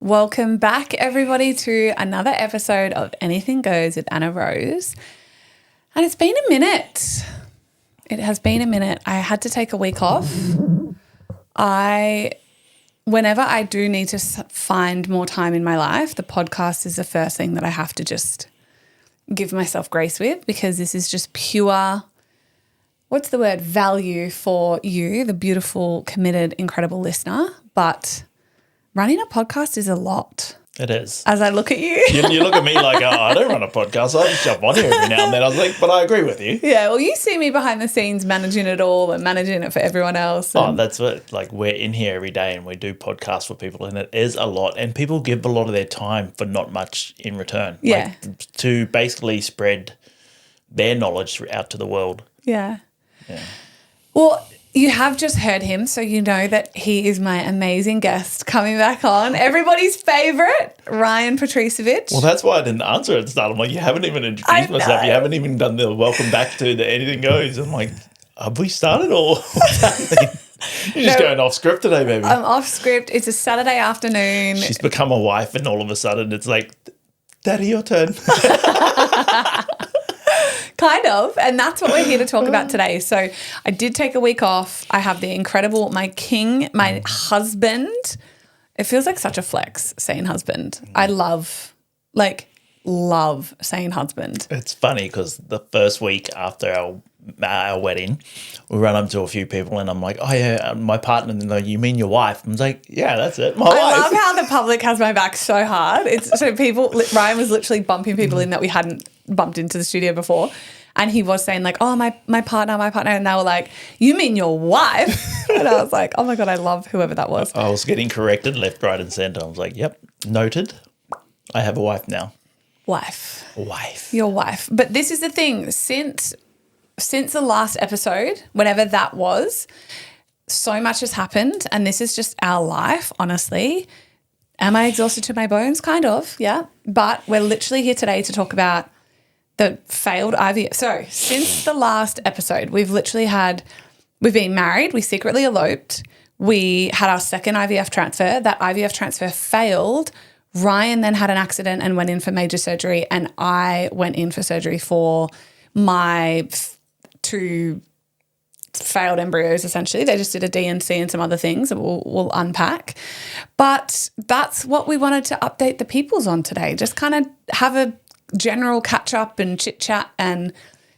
Welcome back, everybody, to another episode of Anything Goes with Anna Rose. And it's been a minute. It has been a minute. I had to take a week off. Whenever I do need to find more time in my life, the podcast is the first thing that I have to just give myself grace with, because this is just pure, value for you, the beautiful, committed, incredible listener. But running a podcast is a lot. It is. As I look at you. You look at me like, I don't run a podcast. I just jump on here every now and then. I was like, but I agree with you. Yeah, well, you see me behind the scenes managing it all and managing it for everyone else. That's what, like, we're in here every day and we do podcasts for people, and it is a lot. And people give a lot of their time for not much in return. Yeah. Like, to basically spread their knowledge out to the world. Yeah. Yeah. Well, you have just heard him, so you know that he is my amazing guest coming back on. Everybody's favourite, Ryan Patricevich. Well, that's why I didn't answer at the start. I'm like, you haven't even introduced myself. You haven't even done the welcome back to the Anything Goes. I'm like, have we started or what's happening? You're just going off script today, baby. I'm off script. It's a Saturday afternoon. She's become a wife, and all of a sudden it's like, Daddy, your turn. Kind of. And that's what we're here to talk about today. So I did take a week off. I have the incredible, my king, my husband. It feels like such a flex saying husband. I love saying husband. It's funny because the first week after our wedding, we run up to a few people and I'm like, oh yeah, my partner. And they're like, you mean your wife? I'm like, yeah, that's it, my wife. I love how the public has my back so hard. Ryan was literally bumping people in that we hadn't bumped into the studio before. And he was saying like, oh, my partner. And they were like, you mean your wife? And I was like, oh my God, I love whoever that was. I was getting corrected left, right and centre. I was like, yep, noted. I have a wife now. Wife. Your wife. But this is the thing. Since the last episode, whenever that was, so much has happened, and this is just our life, honestly. Am I exhausted to my bones? Kind of, yeah. But we're literally here today to talk about the failed IVF. So since the last episode, we've been married, we secretly eloped, we had our second IVF transfer. That IVF transfer failed. Ryan then had an accident and went in for major surgery, and I went in for surgery for my two failed embryos, essentially. They just did a DNC and some other things that we'll unpack. But that's what we wanted to update the peoples on today, just kind of have a general catch up and chit chat and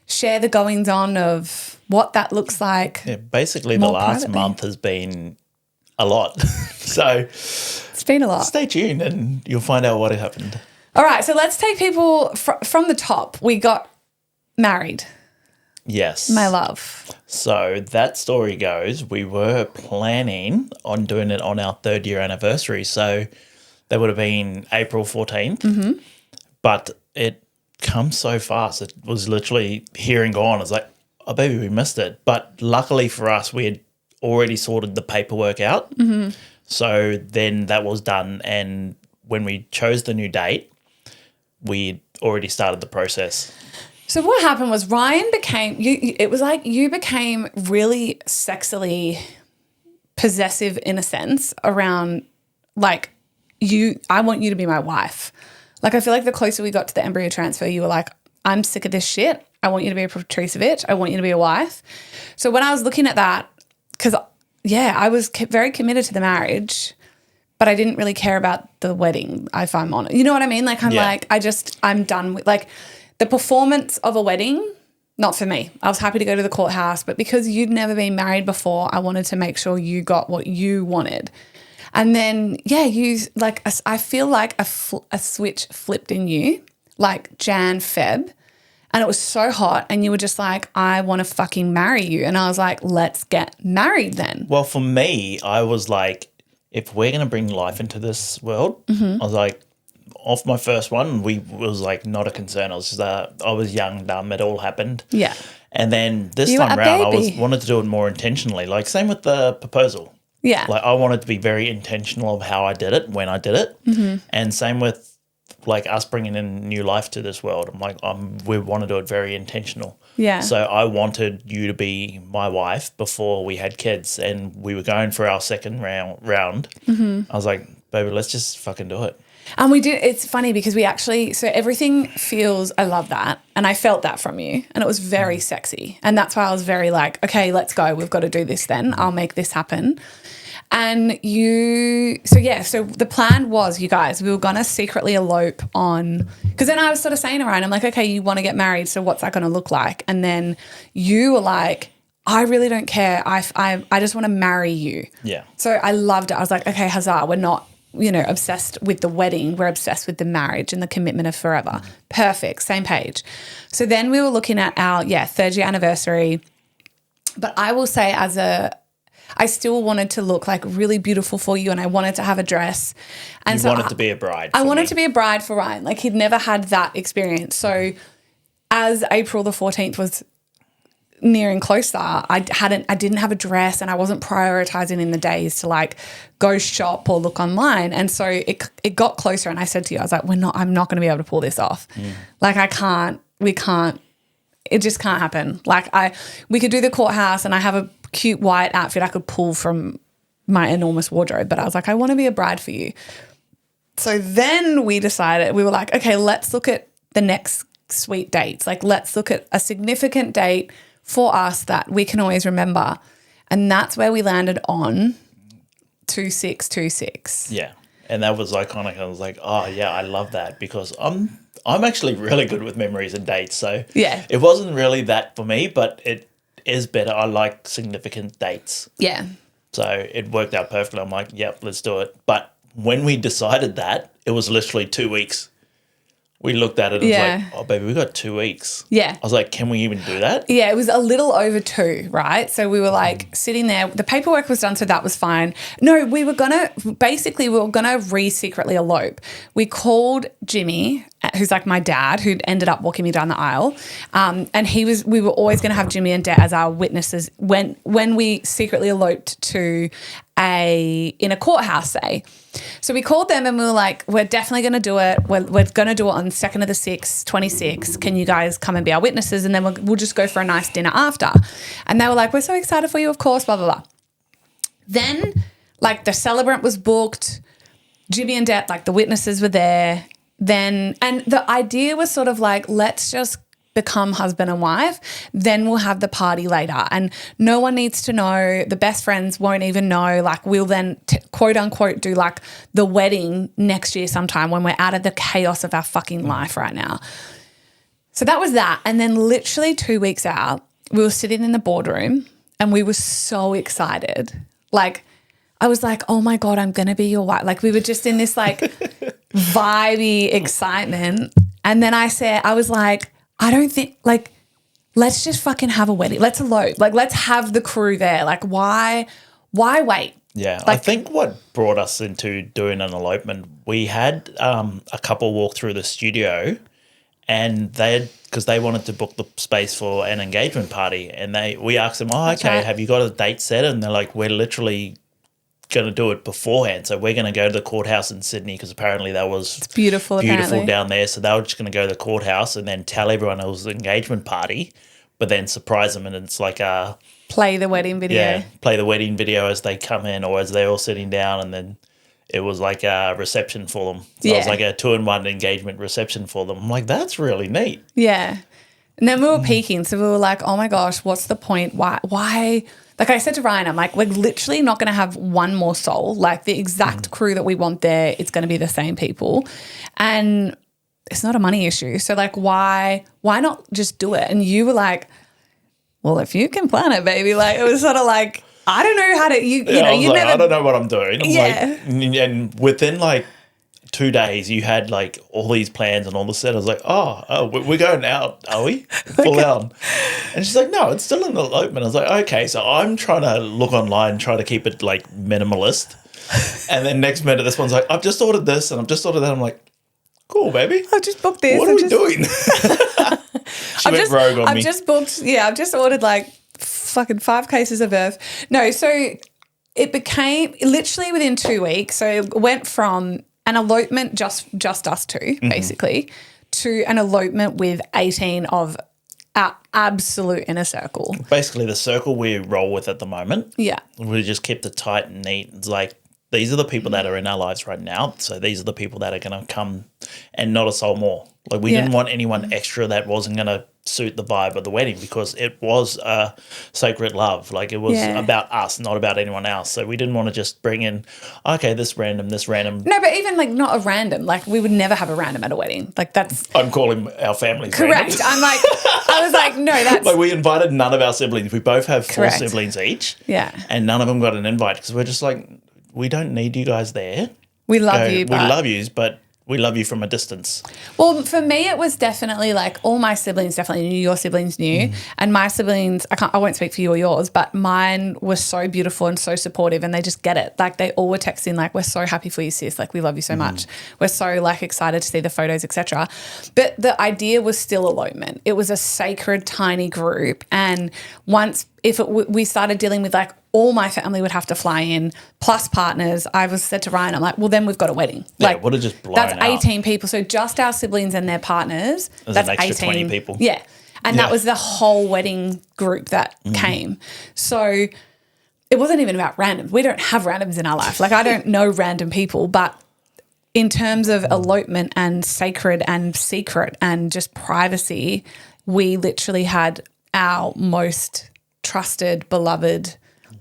share the goings on of what that looks like. Yeah, basically the last month has been a lot. So it's been a lot. Stay tuned and you'll find out what happened. All right, so let's take people from the top. We got married. Yes. My love. So that story goes, we were planning on doing it on our 3rd year anniversary. So that would have been April 14th. Mm-hmm. But it comes so fast. It was literally here and gone. It's like, oh, baby, we missed it. But luckily for us, we had already sorted the paperwork out. Mm-hmm. So then that was done. And when we chose the new date, we already started the process. So what happened was Ryan became you became really sexily possessive in a sense around like I want you to be my wife. Like I feel like the closer we got to the embryo transfer, you were like, I'm sick of this shit. I want you to be a Patricevich. I want you to be a wife. So when I was looking at that, because I was very committed to the marriage, but I didn't really care about the wedding, if I'm honest. You know what I mean? Like I'm done with like the performance of a wedding, not for me. I was happy to go to the courthouse, but because you'd never been married before, I wanted to make sure you got what you wanted. And then, I feel like a switch flipped in you, like Jan, Feb, and it was so hot and you were just like, I want to fucking marry you. And I was like, let's get married then. Well, for me, I was like, if we're going to bring life into this world, I was like, off my first one, was like not a concern. I was just, I was young, dumb, it all happened. Yeah. And then this time around, I wanted to do it more intentionally. Like same with the proposal. Yeah. Like I wanted to be very intentional of how I did it, when I did it. Mm-hmm. And same with like us bringing in new life to this world. I'm like, we want to do it very intentional. Yeah. So I wanted you to be my wife before we had kids, and we were going for our second round. Mm-hmm. I was like, baby, let's just fucking do it. And we did. It's funny because we actually, so everything feels, I love that. And I felt that from you. And it was very sexy. And that's why I was very like, okay, let's go. We've got to do this then. I'll make this happen. And so the plan was, you guys, we were going to secretly elope on, because then I was sort of saying to Ryan, I'm like, okay, you want to get married. So what's that going to look like? And then you were like, I really don't care. I just want to marry you. Yeah. So I loved it. I was like, okay, huzzah. We're not, obsessed with the wedding. We're obsessed with the marriage and the commitment of forever. Perfect. Same page. So then we were looking at our, 3rd year anniversary. But I will say I still wanted to look like really beautiful for you, and I wanted to have a dress. And you wanted to be a bride. I wanted to be a bride for Ryan. Like, he'd never had that experience. So as April the 14th was nearing closer, I didn't have a dress, and I wasn't prioritizing in the days to like go shop or look online. And so it got closer, and I said to you, I was like, I'm not going to be able to pull this off. Like, we can't, it just can't happen. Like, we could do the courthouse, and I have a cute white outfit I could pull from my enormous wardrobe, but I was like, I want to be a bride for you. So then we decided, we were like, okay, let's look at the next sweet dates. Like, let's look at a significant date for us that we can always remember. And that's where we landed on 2626. Yeah. And that was iconic. I was like, oh yeah, I love that, because I'm actually really good with memories and dates. So yeah, it wasn't really that for me, but it is better. I like significant dates. Yeah. So it worked out perfectly. I'm like, yep, let's do it. But when we decided that, it was literally 2 weeks. We looked at it and was like, oh, baby, we got 2 weeks. Yeah. I was like, can we even do that? Yeah, it was a little over 2, right? So we were like sitting there. The paperwork was done, so that was fine. No, we were going to secretly elope. We called Jimmy, who's like my dad, who ended up walking me down the aisle. And we were always going to have Jimmy and Dad as our witnesses when we secretly eloped in a courthouse, say. So we called them and we were like, we're definitely going to do it. We're going to do it on 2nd of the 6th, 26. Can you guys come and be our witnesses? And then we'll just go for a nice dinner after. And they were like, we're so excited for you, of course, blah, blah, blah. Then, like, the celebrant was booked. Jimmy and Dad, like, the witnesses were there. And the idea was sort of like, let's just become husband and wife, then we'll have the party later. And no one needs to know. The best friends won't even know. Like, we'll then quote unquote do like the wedding next year sometime when we're out of the chaos of our fucking life right now. So that was that. And then literally 2 weeks out, we were sitting in the boardroom and we were so excited. Like, I was like, oh my God, I'm going to be your wife. Like, we were just in this like vibey excitement. And then I was like, I don't think, like, let's just fucking have a wedding. Let's elope. Like, let's have the crew there. Like, why wait? Yeah. Like, I think what brought us into doing an elopement, we had a couple walk through the studio, and because they wanted to book the space for an engagement party, and we asked them, okay, right, have you got a date set? And they're like, we're literally going to do it beforehand. So we're going to go to the courthouse in Sydney, because apparently that was it's beautiful apparently down there. So they were just going to go to the courthouse and then tell everyone it was an engagement party, but then surprise them. And it's like play the wedding video. Yeah, play the wedding video as they come in or as they're all sitting down, and then it was like a reception for them. So it was like a 2-in-1 engagement reception for them. I'm like, that's really neat. Yeah. And then we were peaking. So we were like, oh my gosh, what's the point? Why? Like I said to Ryan, I'm like, we're literally not going to have one more soul. Like, the exact crew that we want there, it's going to be the same people. And it's not a money issue. So like, why not just do it? And you were like, well, if you can plan it, baby. Like, it was sort of like, I don't know how to, I don't know what I'm doing. I'm like, and within like 2 days, you had like all these plans and all the set. I was like, oh, we're going out, are we? Full out. And she's like, no, it's still an elopement. I was like, okay. So I'm trying to look online, try to keep it like minimalist. And then next minute, this one's like, I've just ordered this and I've just ordered that. I'm like, cool, baby. I've just booked this. What are we doing? She went rogue on me. I've just ordered like fucking 5 cases of Earth. No, so it became literally within 2 weeks. So it went from an elopement, just us two, basically, to an elopement with 18 of our absolute inner circle. Basically, the circle we roll with at the moment. Yeah. We just kept it tight and neat. It's like these are the people that are in our lives right now. So these are the people that are going to come, and not a soul more. Like we didn't want anyone extra that wasn't going to suit the vibe of the wedding, because it was a sacred love. Like it was about us, not about anyone else. So we didn't want to just bring in, okay, this random. No, but even like not a random. Like we would never have a random at a wedding. Like that's. I'm calling our family correct. random. I was like, no, that's. Like we invited none of our siblings. We both have 4 siblings each. Yeah. And none of them got an invite, because we're just like, we don't need you guys there. We love you. We love you, but we love you from a distance. Well, for me, it was definitely like all my siblings definitely knew, your siblings knew, and my siblings, I won't speak for you or yours, but mine were so beautiful and so supportive, and they just get it. Like they all were texting like, we're so happy for you, sis. Like we love you so much. We're so like excited to see the photos, etc. But the idea was still elopement. It was a sacred tiny group, and once we started dealing with like all my family would have to fly in, plus partners. I was said to Ryan, I'm like, well, then we've got a wedding. Yeah, would have just blown that's out. 18 people. So just our siblings and their partners. There's that's an extra 18 20 people. Yeah. And that was the whole wedding group that came. So it wasn't even about randoms. We don't have randoms in our life. Like I don't know random people, but in terms of elopement and sacred and secret and just privacy, we literally had our most trusted, beloved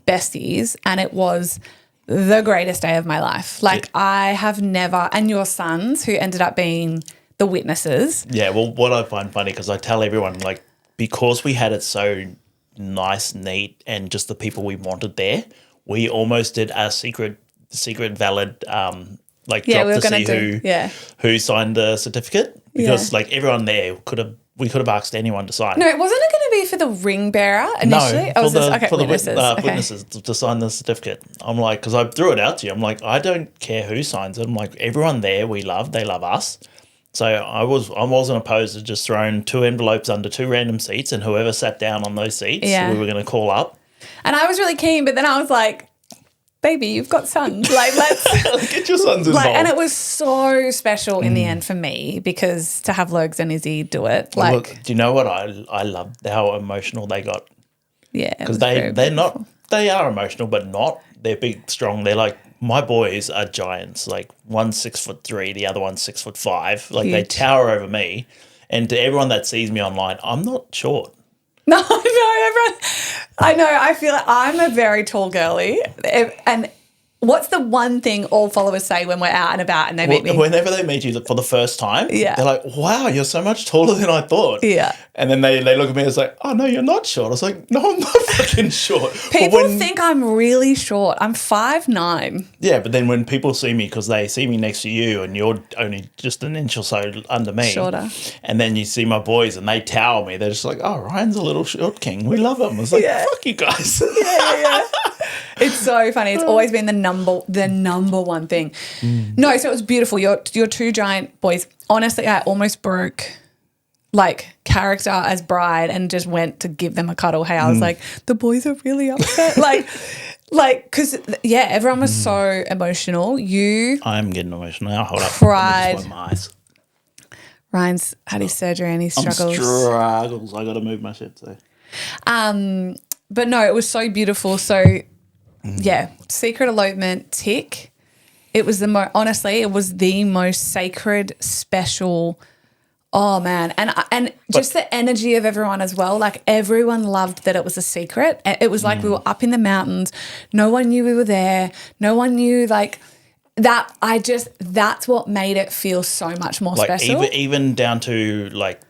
besties, and it was the greatest day of my life. Like I have never, and your sons who ended up being the witnesses. Yeah, well, what I find funny, because I tell everyone, like, because we had it so nice, neat, and just the people we wanted there, we almost did a secret valid drop to see who signed the certificate, because like everyone there we could have asked anyone to sign. No, wasn't it going to be for the ring bearer initially? No, for witnesses. the Witnesses to sign the certificate. I'm like, because I threw it out to you. I'm like, I don't care who signs it. I'm like, everyone there they love us. So I wasn't opposed to just throwing 2 envelopes under 2 random seats, and whoever sat down on those seats, we were going to call up. And I was really keen, but then I was like, baby, you've got sons. Like, let's get your sons involved. And it was so special in the end for me, because to have Logs and Izzy do it. Like, look, do you know what I loved? How emotional they got. Yeah, because they are emotional, but not. They're big, strong. They're like, my boys are giants. Like one's 6'3", the other one's 6'5". Like they tower over me. And to everyone that sees me online, I'm not short. No, everyone. I know. I feel like I'm a very tall girly, and what's the one thing all followers say when we're out and about and they meet me? Whenever they meet you for the first time, they're like, wow, you're so much taller than I thought. Yeah. And then they look at me and it's like, oh, no, you're not short. I was like, no, I'm not fucking short. People think I'm really short. I'm 5'9". Yeah, but then when people see me, because they see me next to you and you're only just an inch or so under me. Shorter. And then you see my boys and they tower me. They're just like, oh, Ryan's a little short king. We love him. I was like, fuck you guys. Yeah. It's so funny. It's always been the number one thing. No, so it was beautiful. Your 2 giant boys. Honestly, I almost broke like character as bride and just went to give them a cuddle. Hey, I was like, the boys are really upset. like, because everyone was so emotional. I'm getting emotional now. Hold up. Cried. Let me just wipe my eyes. Ryan's had his surgery and he struggles. I got to move my shit. So. But no, it was so beautiful. So. Yeah, secret elopement, tick. It was honestly, it was the most sacred, special. Oh man, and just the energy of everyone as well. Like everyone loved that it was a secret. It was like we were up in the mountains. No one knew we were there. No one knew like that. That's what made it feel so much more special. Even down to like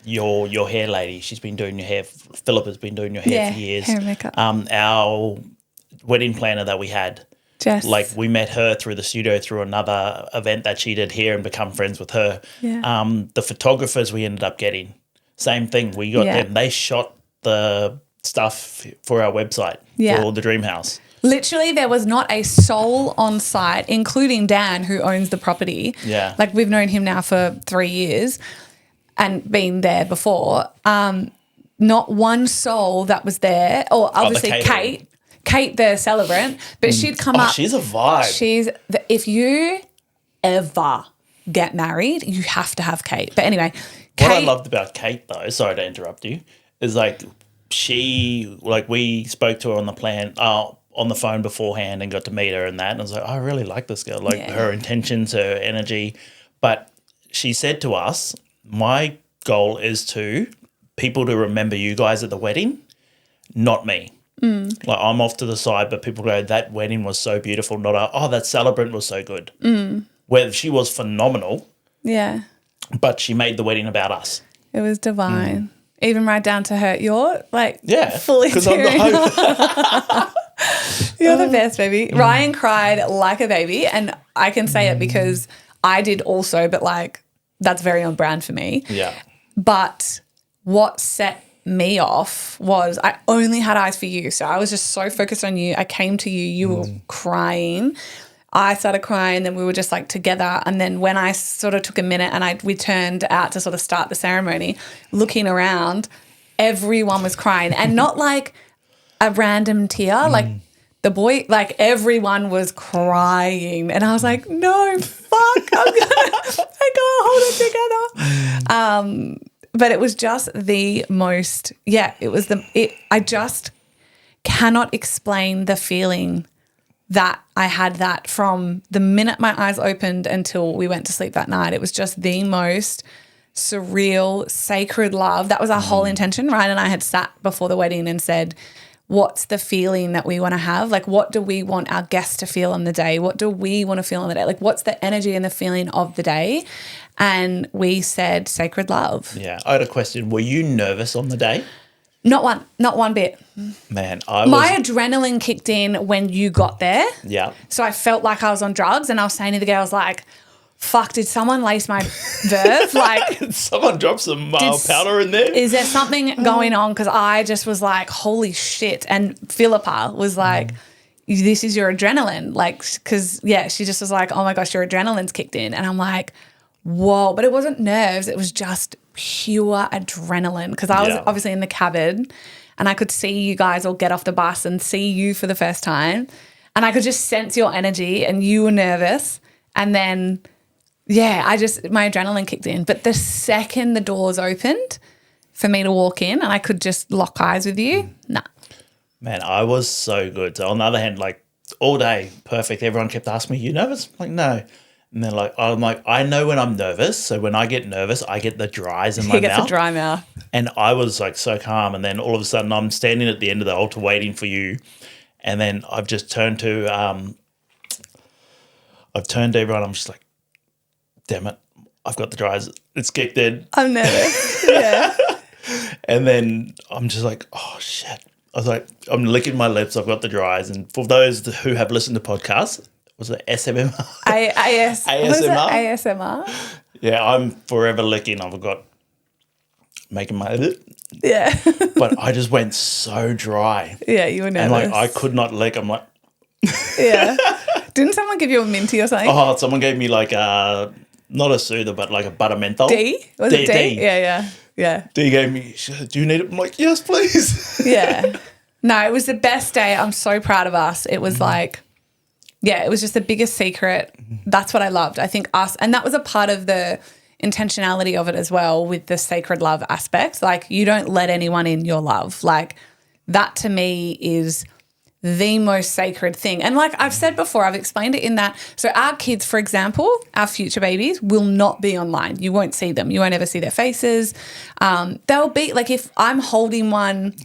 your hair lady. She's been doing your hair. Philippa's been doing your hair for years. Hair and makeup. Our wedding planner that we had, Jess. Like we met her through the studio through another event that she did here and become friends with her. Yeah. The photographers we ended up getting, same thing. We got them. They shot the stuff for our website for the Dream House. Literally, there was not a soul on site, including Dan, who owns the property. Yeah. Like we've known him now for 3 years and been there before. Not one soul that was there. Or obviously Kate, the celebrant, but she'd come up. She's a vibe. If you ever get married, you have to have Kate. But anyway, what I loved about Kate, though, sorry to interrupt you, is like we spoke to her on on the phone beforehand and got to meet her and that. And I was like, I really like this girl, like her intentions, her energy. But she said to us, my goal is people to remember you guys at the wedding, not me. Like I'm off to the side, but people go, that wedding was so beautiful. Not that celebrant was so good. Where she was phenomenal. Yeah. But she made the wedding about us. It was divine. Even right down to her. You're like fully tearing up. You're the best, baby. Ryan cried like a baby, and I can say it because I did also, but like that's very on brand for me. Yeah. But what set me off was I only had eyes for you. So I was just so focused on you. I came to you. You were crying. I started crying, then we were just like together. And then when I sort of took a minute and we turned out to sort of start the ceremony, looking around, everyone was crying. And not like a random tear, like the boy, like everyone was crying. And I was like, no, fuck, I gotta hold it together. But it was just the most, I just cannot explain the feeling that I had that from the minute my eyes opened until we went to sleep that night. It was just the most surreal, sacred love. That was our whole intention. Ryan and I had sat before the wedding and said, what's the feeling that we want to have? Like, what do we want our guests to feel on the day? What do we want to feel on the day? Like, what's the energy and the feeling of the day? And we said sacred love. Yeah. I had a question. Were you nervous on the day? Not one bit. Man, my adrenaline kicked in when you got there. Yeah. So I felt like I was on drugs, and I was saying to the girls, like, fuck, did someone lace my verve? Like, someone dropped some powder in there? Is there something going on? Because I just was like, holy shit. And Philippa was like, this is your adrenaline. Like, because, she just was like, oh my gosh, your adrenaline's kicked in. And I'm like, whoa. But it wasn't nerves. It was just pure adrenaline, because I was obviously in the cabin and I could see you guys all get off the bus and see you for the first time, and I could just sense your energy and you were nervous. And then, my adrenaline kicked in. But the second the doors opened for me to walk in and I could just lock eyes with you, Man, I was so good. So on the other hand, like all day, perfect. Everyone kept asking me, you nervous? I'm like, no. And they're like, I know when I'm nervous. So when I get nervous, I get the dries in my mouth. He gets a dry mouth. And I was like so calm. And then all of a sudden I'm standing at the end of the altar waiting for you. And then I've just turned to everyone. I'm just like, damn it, I've got the dries. It's kicked in. I'm nervous. Yeah. And then I'm just like, oh, shit. I was like, I'm licking my lips. I've got the dries. And for those who have listened to podcasts, was it SMR? ASMR? ASMR? Yeah, I'm forever licking. I've got making my edit. Yeah. But I just went so dry. Yeah, you were nervous. And like I could not lick. I'm like. Yeah. Didn't someone give you a minty or something? Oh, someone gave me like not a soother, but like a butter menthol. D? Was it D? Yeah. D gave me, do you need it? I'm like, yes, please. Yeah. No, it was the best day. I'm so proud of us. It was like, it was just the biggest secret. That's what I loved. I think and that was a part of the intentionality of it as well, with the sacred love aspect. Like, you don't let anyone in your love. Like, that to me is the most sacred thing. And like I've said before, I've explained it in that. So our kids, for example, our future babies will not be online. You won't see them. You won't ever see their faces. They'll be like, if I'm holding one,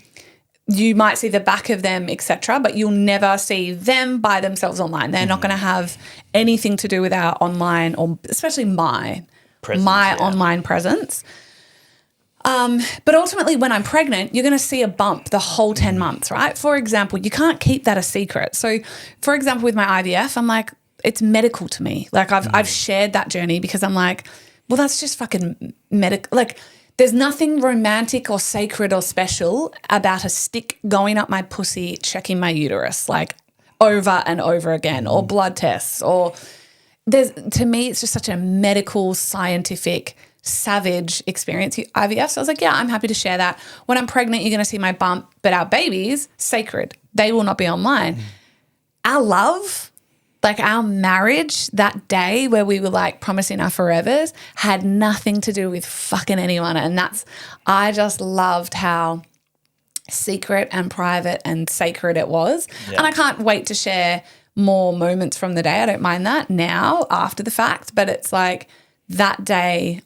you might see the back of them, etc., but you'll never see them by themselves online. They're not going to have anything to do with our online, or especially my online presence. But ultimately, when I'm pregnant, you're going to see a bump the whole 10 months, right? For example, you can't keep that a secret. So, for example, with my IVF, I'm like, it's medical to me. Like, I've shared that journey because I'm like, well, that's just fucking medical. Like, there's nothing romantic or sacred or special about a stick going up my pussy, checking my uterus, like over and over again, or blood tests, or to me, it's just such a medical, scientific, savage experience, IVF. So I was like, I'm happy to share that. When I'm pregnant, you're going to see my bump, but our babies, sacred. They will not be online. Our love, like our marriage that day where we were like promising our forevers, had nothing to do with fucking anyone. And I just loved how secret and private and sacred it was. Yeah. And I can't wait to share more moments from the day. I don't mind that now after the fact, but it's like that day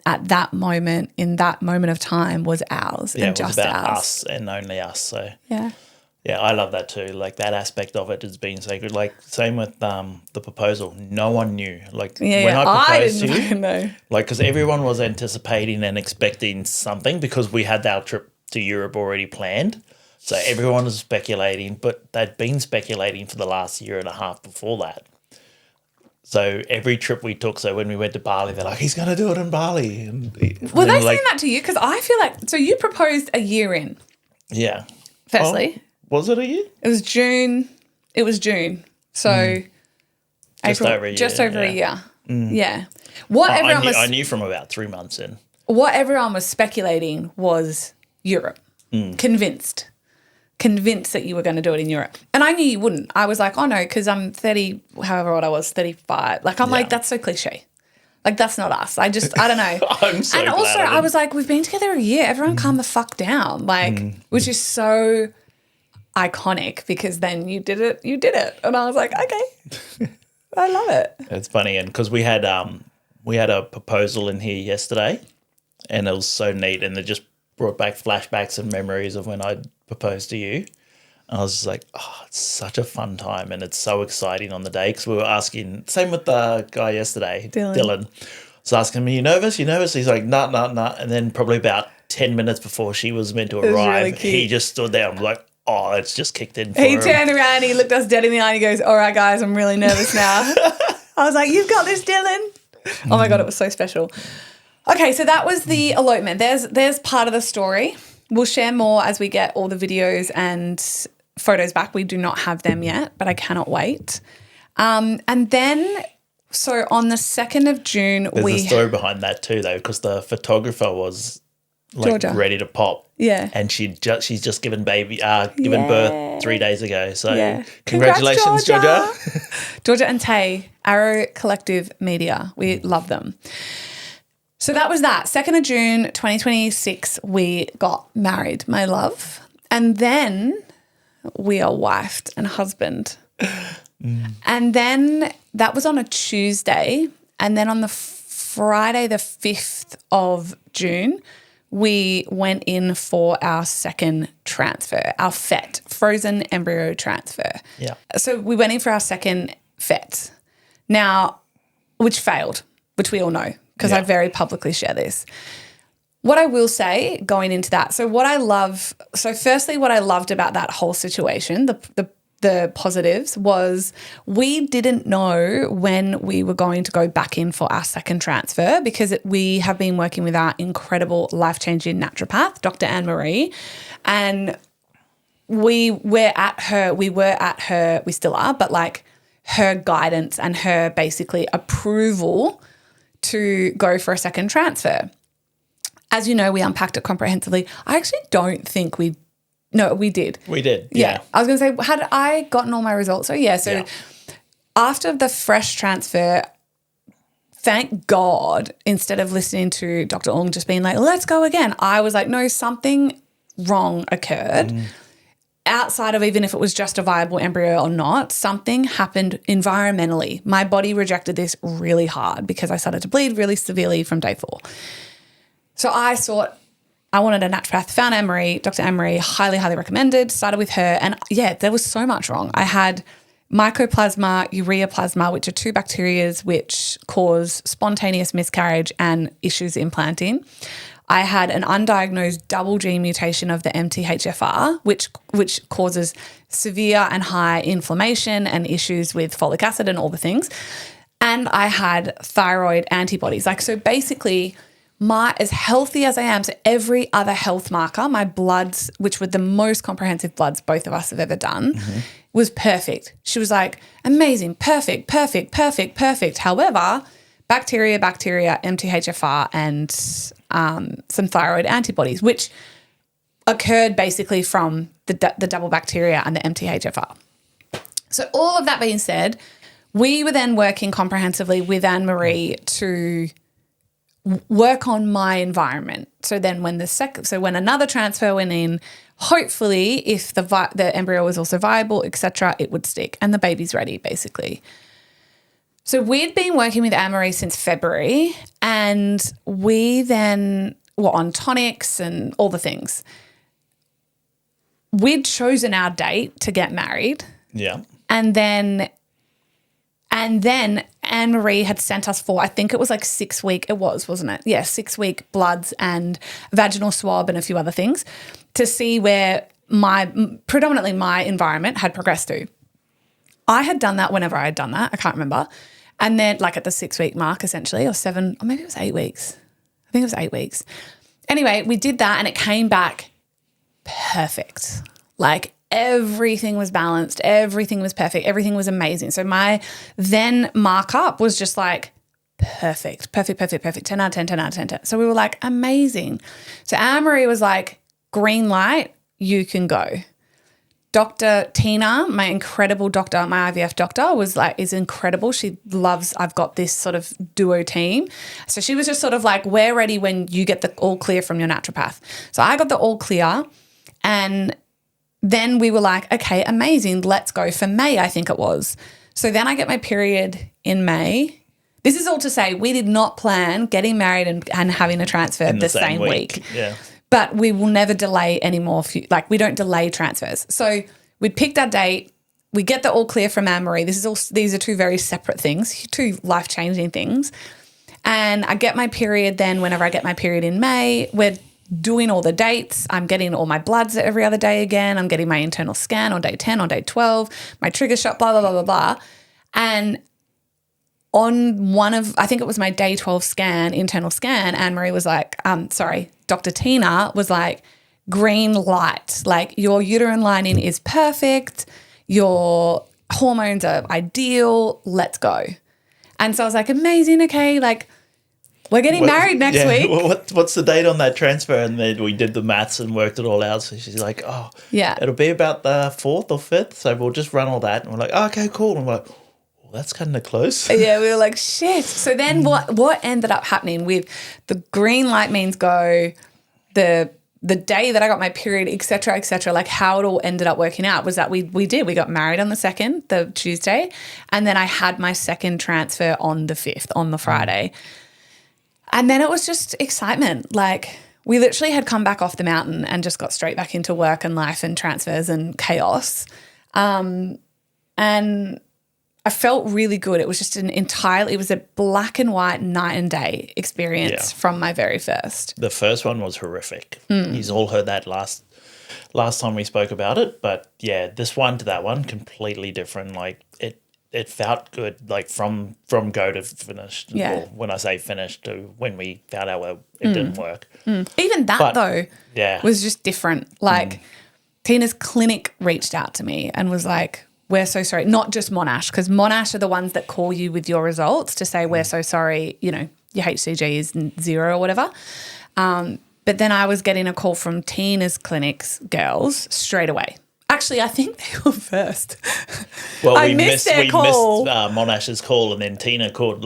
at that moment, in that moment of time was ours and just it was about ours. us and only us. So Yeah. yeah, I love that too. Like that aspect of it has been sacred. Like same with the proposal. No one knew. Like when I proposed to you, know. like because everyone was anticipating and expecting something because we had our trip to Europe already planned. So everyone was speculating, but they'd been speculating for the last year and a half before that. So every trip we took, so when we went to Bali, they're like, he's going to do it in Bali. Were they saying that to you? Because I feel like, so you proposed a year in, Yeah. firstly. Oh, was it a year? It was June. So Just April, over a year. just over a year. Yeah. What I knew from about 3 months in. What everyone was speculating was Europe. Convinced that you were going to do it in Europe. And I knew you wouldn't. I was like, oh no, because I'm 30, however old I was, 35. Like, I'm like, that's so cliche. Like, that's not us. I don't know. I'm so and glad also, I I was like, we've been together a year. Everyone calm the fuck down. Like, which is so iconic because then you did it. And I was like, okay, I love it. It's funny, and because we had a proposal in here yesterday, and it was so neat, and it just brought back flashbacks and memories of when I proposed to you. And I was just like, oh, it's such a fun time, and it's so exciting on the day because we were asking. Same with the guy yesterday, Dylan. So asking me, you nervous? He's like, nah. And then probably about 10 minutes before she was meant to arrive, really cute. he just stood there. I'm like, oh, it's just kicked in for He him. turned around, he looked us dead in the eye and he goes, all right, guys, I'm really nervous now. I was like, you've got this, Dylan. Oh, my God, it was so special. Okay, so that was the elopement. There's part of the story. We'll share more as we get all the videos and photos back. We do not have them yet, but I cannot wait. And then, so on the 2nd of June, There's a story behind that too, though, because the photographer was like Georgia. ready to pop. Yeah. And she's just given birth 3 days ago. So Congrats, congratulations, Georgia. Georgia and Tay, Arrow Collective Media. We love them. So that was that. 2nd of June, 2026, we got married, my love. And then we are wifed and husband. And then that was on a Tuesday. And then on the Friday, the 5th of June, we went in for our second transfer, our FET, frozen embryo transfer. Yeah. So we went in for our second FET. Now, which failed, which we all know because I very publicly share this. What I will say going into that, firstly, what I loved about that whole situation, the positives was we didn't know when we were going to go back in for our second transfer because we have been working with our incredible life-changing naturopath, Dr. Anne-Marie, and we still are, but like her guidance and her basically approval to go for a second transfer. As you know, we unpacked it comprehensively. I actually don't think we did. We did, yeah. I was going to say, had I gotten all my results? So, yeah. So, after the fresh transfer, thank God, instead of listening to Dr. Ong just being like, let's go again, I was like, no, something wrong occurred. Outside of even if it was just a viable embryo or not, something happened environmentally. My body rejected this really hard because I started to bleed really severely from day 4. So I wanted a naturopath, found Anne-Marie, Dr. Anne-Marie, highly, highly recommended, started with her. And yeah, there was so much wrong. I had mycoplasma, ureaplasma, which are 2 bacterias which cause spontaneous miscarriage and issues implanting. I had an undiagnosed double gene mutation of the MTHFR, which causes severe and high inflammation and issues with folic acid and all the things. And I had thyroid antibodies. So basically, as healthy as I am, so every other health marker, my bloods, which were the most comprehensive bloods both of us have ever done, was perfect. She was like, amazing, perfect. However, bacteria, MTHFR, and some thyroid antibodies, which occurred basically from the double bacteria and the MTHFR. So all of that being said, we were then working comprehensively with Anne-Marie to work on my environment. So then when when another transfer went in, hopefully if the embryo was also viable, etc., it would stick and the baby's ready basically. So we'd been working with Anne-Marie since February, and we then were on tonics and all the things. We'd chosen our date to get married. Yeah. And then Anne-Marie had sent us for, I think it was like 6 week, it was, wasn't it? Yeah, 6 week bloods and vaginal swab and a few other things to see where predominantly my environment had progressed to. I had done that whenever I had done that. I can't remember. And then like at the 6 week mark essentially, or 7, or maybe it was 8 weeks. I think it was 8 weeks. Anyway, we did that and it came back perfect. Like everything was balanced. Everything was perfect. Everything was amazing. So my then markup was just like perfect. 10 out of 10, 10 out of 10, 10. So we were like, amazing. So Anne-Marie was like, green light, you can go. Dr. Tina, my incredible doctor, my IVF doctor, is incredible. She loves, I've got this sort of duo team. So she was just sort of like, we're ready when you get the all clear from your naturopath. So I got the all clear, and then we were like, okay, amazing. Let's go for May, I think it was. So then I get my period in May. This is all to say we did not plan getting married and having a transfer the same week. Yeah. But we will never delay anymore. We don't delay transfers. So we'd picked our date. We get the all clear from Anne-Marie. These are two very separate things, two life-changing things. And I get my period then whenever I get my period in May. We're doing all the dates. I'm getting all my bloods every other day again. I'm getting my internal scan on day 10, on day 12, my trigger shot, blah, blah, blah, blah, blah. And on I think it was my day 12 scan, internal scan, Anne-Marie was like, Dr. Tina was like, green light, like your uterine lining is perfect, your hormones are ideal, let's go. And so I was like, amazing, okay, like we're getting married next week. What's the date on that transfer? And then we did the maths and worked it all out. So she's like, oh, yeah, it'll be about the 4th or 5th. So we'll just run all that. And we're like, oh, okay, cool. And we're like, that's kind of close. Yeah, we were like, shit. So then what ended up happening with the green light means go, the day that I got my period, et cetera, like how it all ended up working out was that we got married on the 2nd, the Tuesday, and then I had my second transfer on the 5th, on the Friday. And then it was just excitement. Like we literally had come back off the mountain and just got straight back into work and life and transfers and chaos. And I felt really good. It was just it was a black and white night and day experience from my very first. The first one was horrific. He's all heard that last time we spoke about it. But yeah, this one to that one, completely different. Like it felt good, like from go to finish. Yeah. Well, when I say finished to when we found out it didn't work. Even that though was just different. Like Tina's clinic reached out to me and was like, we're so sorry. Not just Monash, because Monash are the ones that call you with your results to say we're so sorry, your HCG is 0 or whatever. But then I was getting a call from Tina's clinic's girls straight away. Actually, I think they were first. Well, we missed Monash's call, and then Tina called,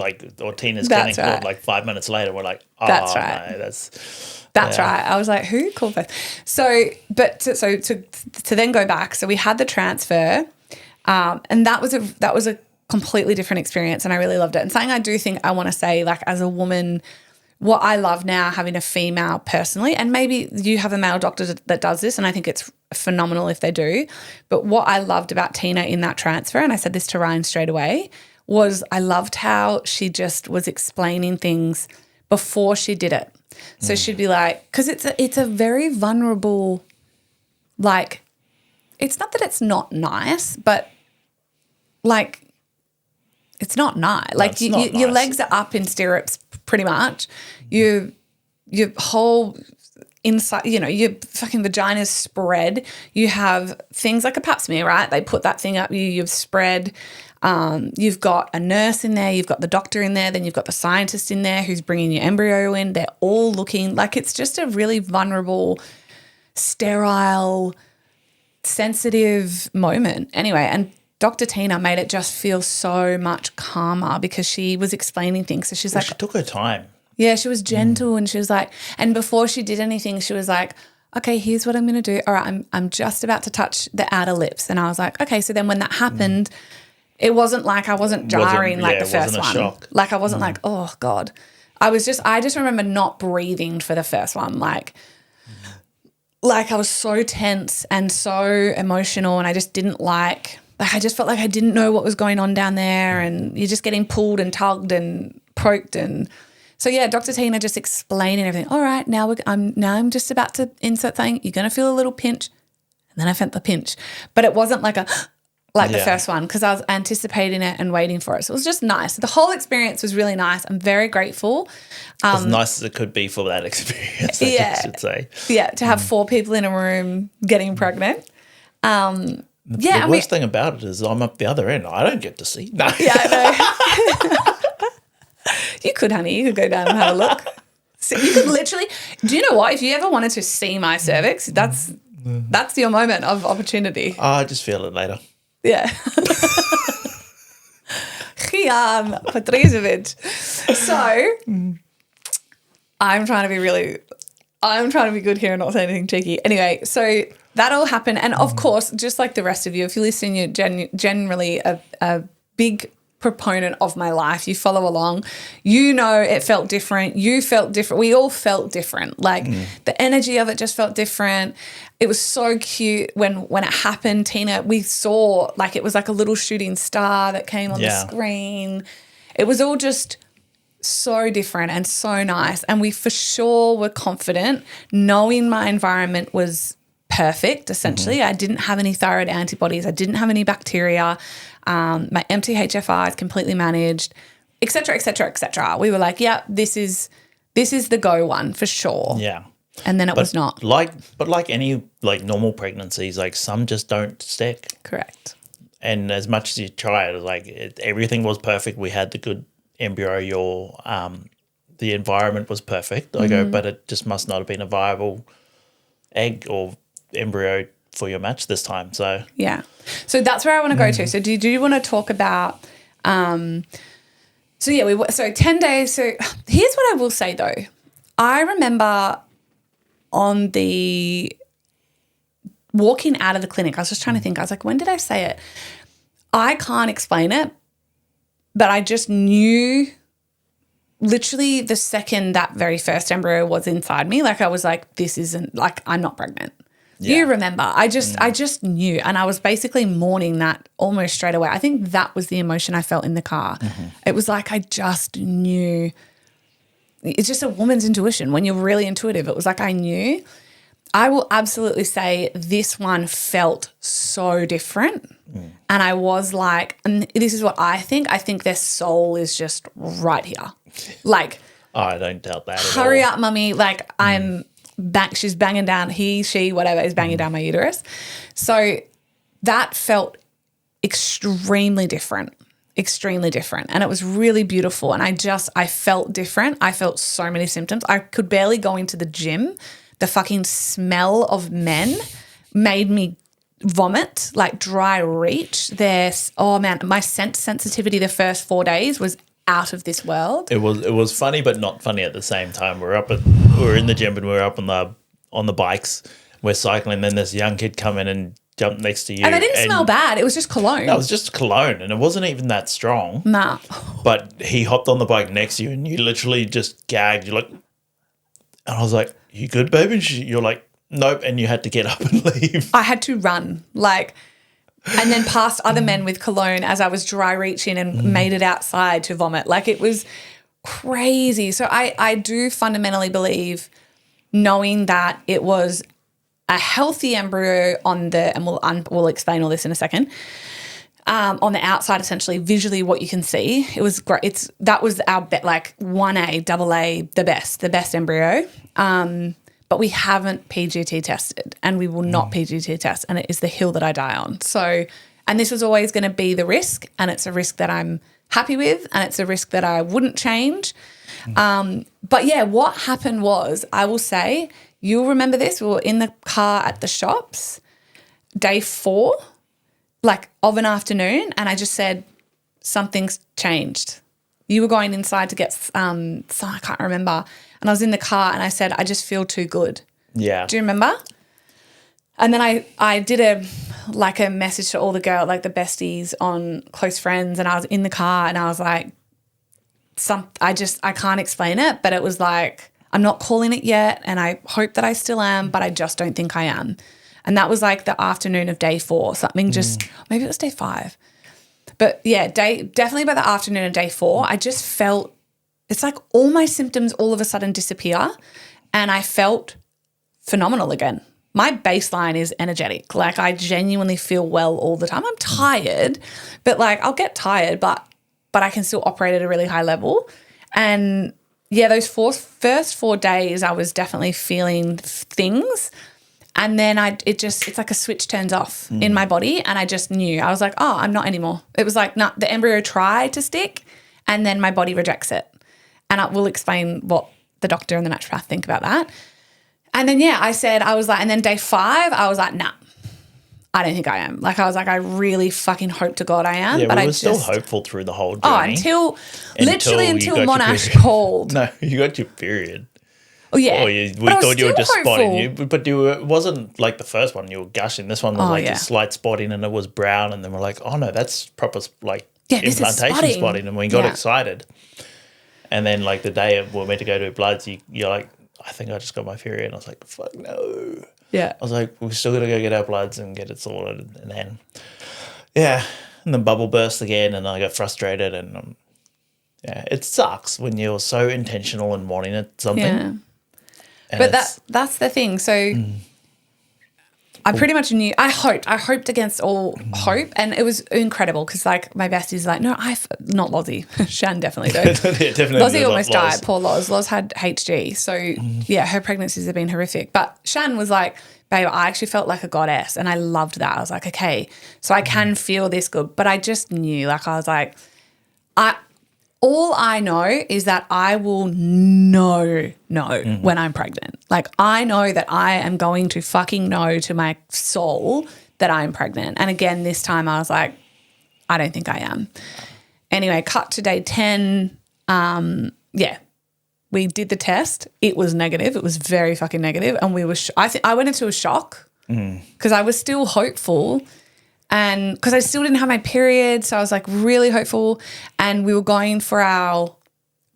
Tina's clinic called like 5 minutes later. We're like, oh, that's right. No, That's right. I was like, who called first? So, to then go back, so we had the transfer. And that was a completely different experience, and I really loved it. And something I do think I want to say, like as a woman, what I love now having a female personally, and maybe you have a male doctor that does this, and I think it's phenomenal if they do. But what I loved about Tina in that transfer, and I said this to Ryan straight away, was I loved how she just was explaining things before she did it. So she'd be like, because it's a very vulnerable, like, it's not that it's not nice, but like it's not nice. Like your legs are up in stirrups pretty much. Your whole inside, your fucking vagina's spread. You have things like a pap smear, right? They put that thing up you've spread. You've got a nurse in there, you've got the doctor in there, then you've got the scientist in there who's bringing your embryo in. They're all looking like it's just a really vulnerable, sterile, sensitive moment. Anyway, and Dr. Tina made it just feel so much calmer because she was explaining things. So she's like, she took her time. Yeah, she was gentle and she was like, and before she did anything, she was like, okay, here's what I'm going to do. All right, I'm just about to touch the outer lips. And I was like, okay. So then when that happened, it wasn't like I wasn't jarring like the first one. Shock. Like I wasn't like, oh God. I just remember not breathing for the first one. Like I was so tense and so emotional, and I just didn't I just felt like I didn't know what was going on down there, and you're just getting pulled and tugged and poked. And so, yeah, Dr. Tina just explaining everything. All right, now I'm just about to insert something. You're going to feel a little pinch. And then I felt the pinch. But it wasn't like the first one, because I was anticipating it and waiting for it. So it was just nice. The whole experience was really nice. I'm very grateful. As nice as it could be for that experience, I should say. Yeah, to have 4 people in a room getting pregnant. The worst thing about it is I'm up the other end. I don't get to see. No. Yeah, I know. You could, honey. You could go down and have a look. So you could literally – do you know what? If you ever wanted to see my cervix, that's your moment of opportunity. I just feel it later. Yeah. Gian Petrizovic. So I'm trying to be good here and not say anything cheeky. Anyway, so that all happened. And, of course, just like the rest of you, if you listen, you're generally a big proponent of my life. You follow along. You know it felt different. You felt different. We all felt different. Like the energy of it just felt different. It was so cute when it happened, Tina. We saw like it was like a little shooting star that came on the screen. It was all just so different and so nice. And we for sure were confident, knowing my environment was perfect, essentially. I didn't have any thyroid antibodies. I didn't have any bacteria. My MTHFR is completely managed, et cetera, et cetera, et cetera. We were like, yeah, this is the go one for sure. Yeah. And then it was not. Like any like normal pregnancies, like some just don't stick. Correct. And as much as you try it, everything was perfect. We had the good embryo. The environment was perfect. I go, but it just must not have been a viable egg or embryo for your match this time. So yeah. So that's where I want to go to. So do you want to talk about so 10 days. So here's what I will say though. I remember on the walking out of the clinic, I was just trying to think. I was like, when did I say it? I can't explain it, but I just knew literally the second that very first embryo was inside me, like I was like, this isn't, like I'm not pregnant. Yeah. You remember, I just knew, and I was basically mourning that almost straight away. I think that was the emotion I felt in the car. It was like I just knew. It's just a woman's intuition. When you're really intuitive, it was like I knew. I will absolutely say this one felt so different. And I was like, and this is what I think. I think their soul is just right here. Like, I don't doubt that at all. Hurry up, mummy. Like she's banging down, she, whatever, is banging down my uterus. So that felt extremely different. And it was really beautiful. And I felt different. I felt so many symptoms. I could barely go into the gym. The fucking smell of men made me vomit, like dry reach. Oh man, my scent sensitivity the first 4 days was out of this world. It was funny, but not funny at the same time. We were in the gym and we were up on the bikes. We're cycling. Then this young kid come in and jumped next to you. And they didn't smell bad. It was just cologne. No, it was just cologne, and it wasn't even that strong. Nah. But he hopped on the bike next to you, and you literally just gagged. You're like, and I was like, "You good, baby?" And you're like, "Nope," and you had to get up and leave. I had to run, and then past other men with cologne as I was dry reaching and made it outside to vomit. Like it was crazy. So I do fundamentally believe, knowing that it was a healthy embryo and we'll explain all this in a second. On the outside, essentially, visually, what you can see, it was great. That was our 1A, AA, the best embryo. But we haven't PGT tested, and we will not PGT test, and it is the hill that I die on. So, and this was always going to be the risk, and it's a risk that I'm happy with, and it's a risk that I wouldn't change. But yeah, what happened was, I will say, you'll remember this, we were in the car at the shops, day 4, of an afternoon, and I just said, something's changed. You were going inside to get some, I can't remember. And I was in the car and I said, I just feel too good. Yeah. Do you remember? And then I did a message to all the girls, like the besties on Close Friends, and I was in the car and I was like, I can't explain it, but it was like, I'm not calling it yet and I hope that I still am, but I just don't think I am. And that was like the afternoon of day 4, something maybe it was day 5. But yeah, definitely by the afternoon of day 4, I just felt, it's like all my symptoms all of a sudden disappear and I felt phenomenal again. My baseline is energetic. Like I genuinely feel well all the time. I'm tired, but like I'll get tired, but I can still operate at a really high level. And yeah, those first 4 days I was definitely feeling things. And then it's like a switch turns off in my body and I just knew. I was like, oh, I'm not anymore. It was like, no, the embryo tried to stick and then my body rejects it. And I will explain what the doctor and the naturopath think about that. And then, yeah, and then day 5, I was like, nah, I don't think I am. Like, I was like, I really fucking hope to God I am. Yeah, but we were still hopeful through the whole journey. Until Monash called. No, you got your period. Oh, yeah. We thought you were just spotting. But it wasn't like the first one. You were gushing. This one was a slight spotting and it was brown. And then we're like, oh, no, that's proper implantation spotting. And we got excited. And then like the day we were meant to go to bloods, you're like, I think I just got my period. And I was like, fuck no. Yeah. I was like, we're still got to go get our bloods and get it sorted. And then, and then bubble burst again and I got frustrated and it sucks when you're so intentional and wanting something. Yeah. But that's the thing. So I pretty much knew. I hoped against all hope, and it was incredible because like my bestie's like, no, not Lozzie, Shan definitely though. Yeah, definitely Lozzie almost died. Poor Loz. Loz had HG, so yeah, her pregnancies have been horrific. But Shan was like, babe, I actually felt like a goddess, and I loved that. I was like, okay, so I can feel this good, but I just knew, like, I was like, all I know is that I will know when I'm pregnant. Like I know that I am going to fucking know to my soul that I'm pregnant. And again, this time I was like, I don't think I am. Anyway, cut to day 10. We did the test. It was negative. It was very fucking negative. And I went into a shock because I was still hopeful. And because I still didn't have my period, so I was like really hopeful. And we were going for our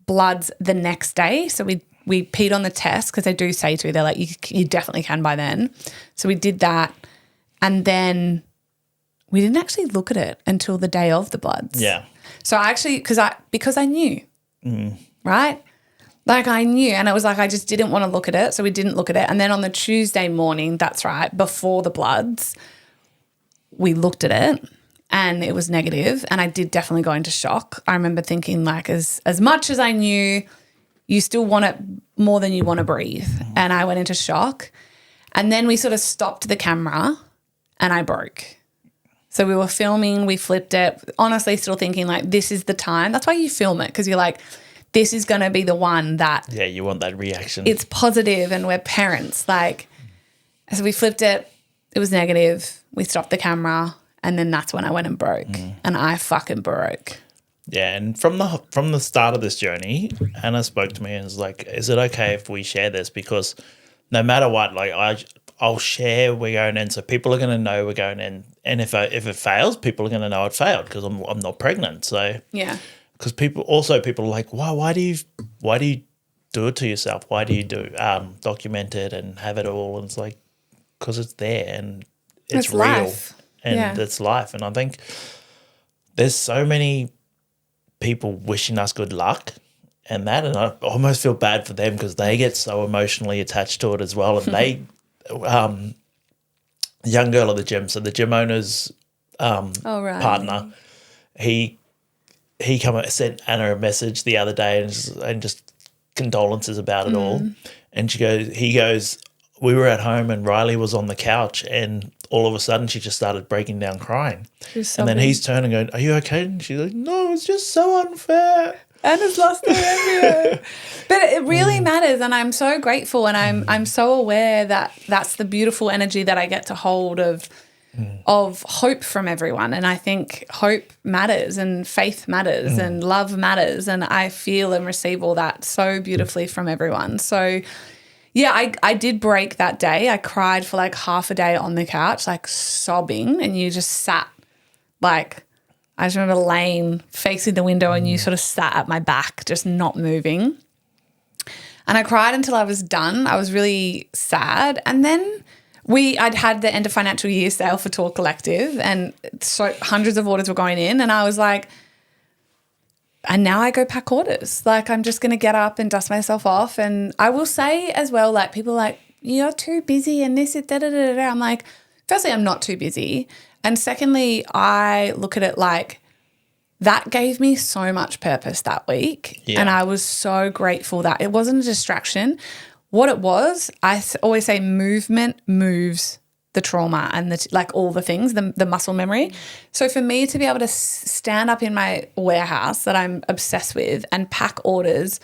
bloods the next day. So we peed on the test because they do say to, they're like, you definitely can by then. So we did that. And then we didn't actually look at it until the day of the bloods. Yeah. So I actually, because I knew, right? Like I knew, and it was like I just didn't want to look at it. So we didn't look at it. And then on the Tuesday morning, that's right, before the bloods, we looked at it and it was negative, and I did definitely go into shock. I remember thinking like as much as I knew, you still want it more than you want to breathe. And I went into shock, and then we sort of stopped the camera and I broke. So we were filming, we flipped it, honestly still thinking like this is the time. That's why you film it, because you're like, this is going to be the one that. Yeah, you want that reaction. It's positive and we're parents. Like, so we flipped it. It was negative. We stopped the camera, and then that's when I went and broke, and I fucking broke. Yeah, and from the start of this journey, Anna spoke to me and was like, "Is it okay if we share this? Because no matter what, like I'll share we're going in, so people are going to know we're going in, and if it fails, people are going to know it failed because I'm not pregnant." So yeah, because people are like, why do you do it to yourself? Why do you document it and have it all? And it's like, because it's there and it's real life. And it's life. And I think there's so many people wishing us good luck and I almost feel bad for them because they get so emotionally attached to it as well. And they, young girl at the gym, so the gym owner's partner, he sent Anna a message the other day and just condolences about it all. And he goes, we were at home and Riley was on the couch and all of a sudden she just started breaking down crying. And then he's turning going, are you okay? And she's like, no, it's just so unfair. Anna's lost her embryo. But it really matters, and I'm so grateful, and I'm so aware that that's the beautiful energy that I get to hold of of hope from everyone. And I think hope matters and faith matters and love matters. And I feel and receive all that so beautifully from everyone. So, yeah, I did break that day. I cried for like half a day on the couch, like sobbing. And you just sat like, I just remember laying facing the window and you sort of sat at my back, just not moving. And I cried until I was done. I was really sad. And then I'd had the end of financial year sale for Tour Collective, and so hundreds of orders were going in, and I was like, and now I go pack orders. Like, I'm just going to get up and dust myself off. And I will say as well, like, people are like, you're too busy and this, da, da, da, da, da. I'm like, firstly, I'm not too busy. And secondly, I look at it like that gave me so much purpose that week. Yeah. And I was so grateful that it wasn't a distraction. What it was, I always say movement moves the trauma and like all the things, the muscle memory. So for me to be able to stand up in my warehouse that I'm obsessed with and pack orders,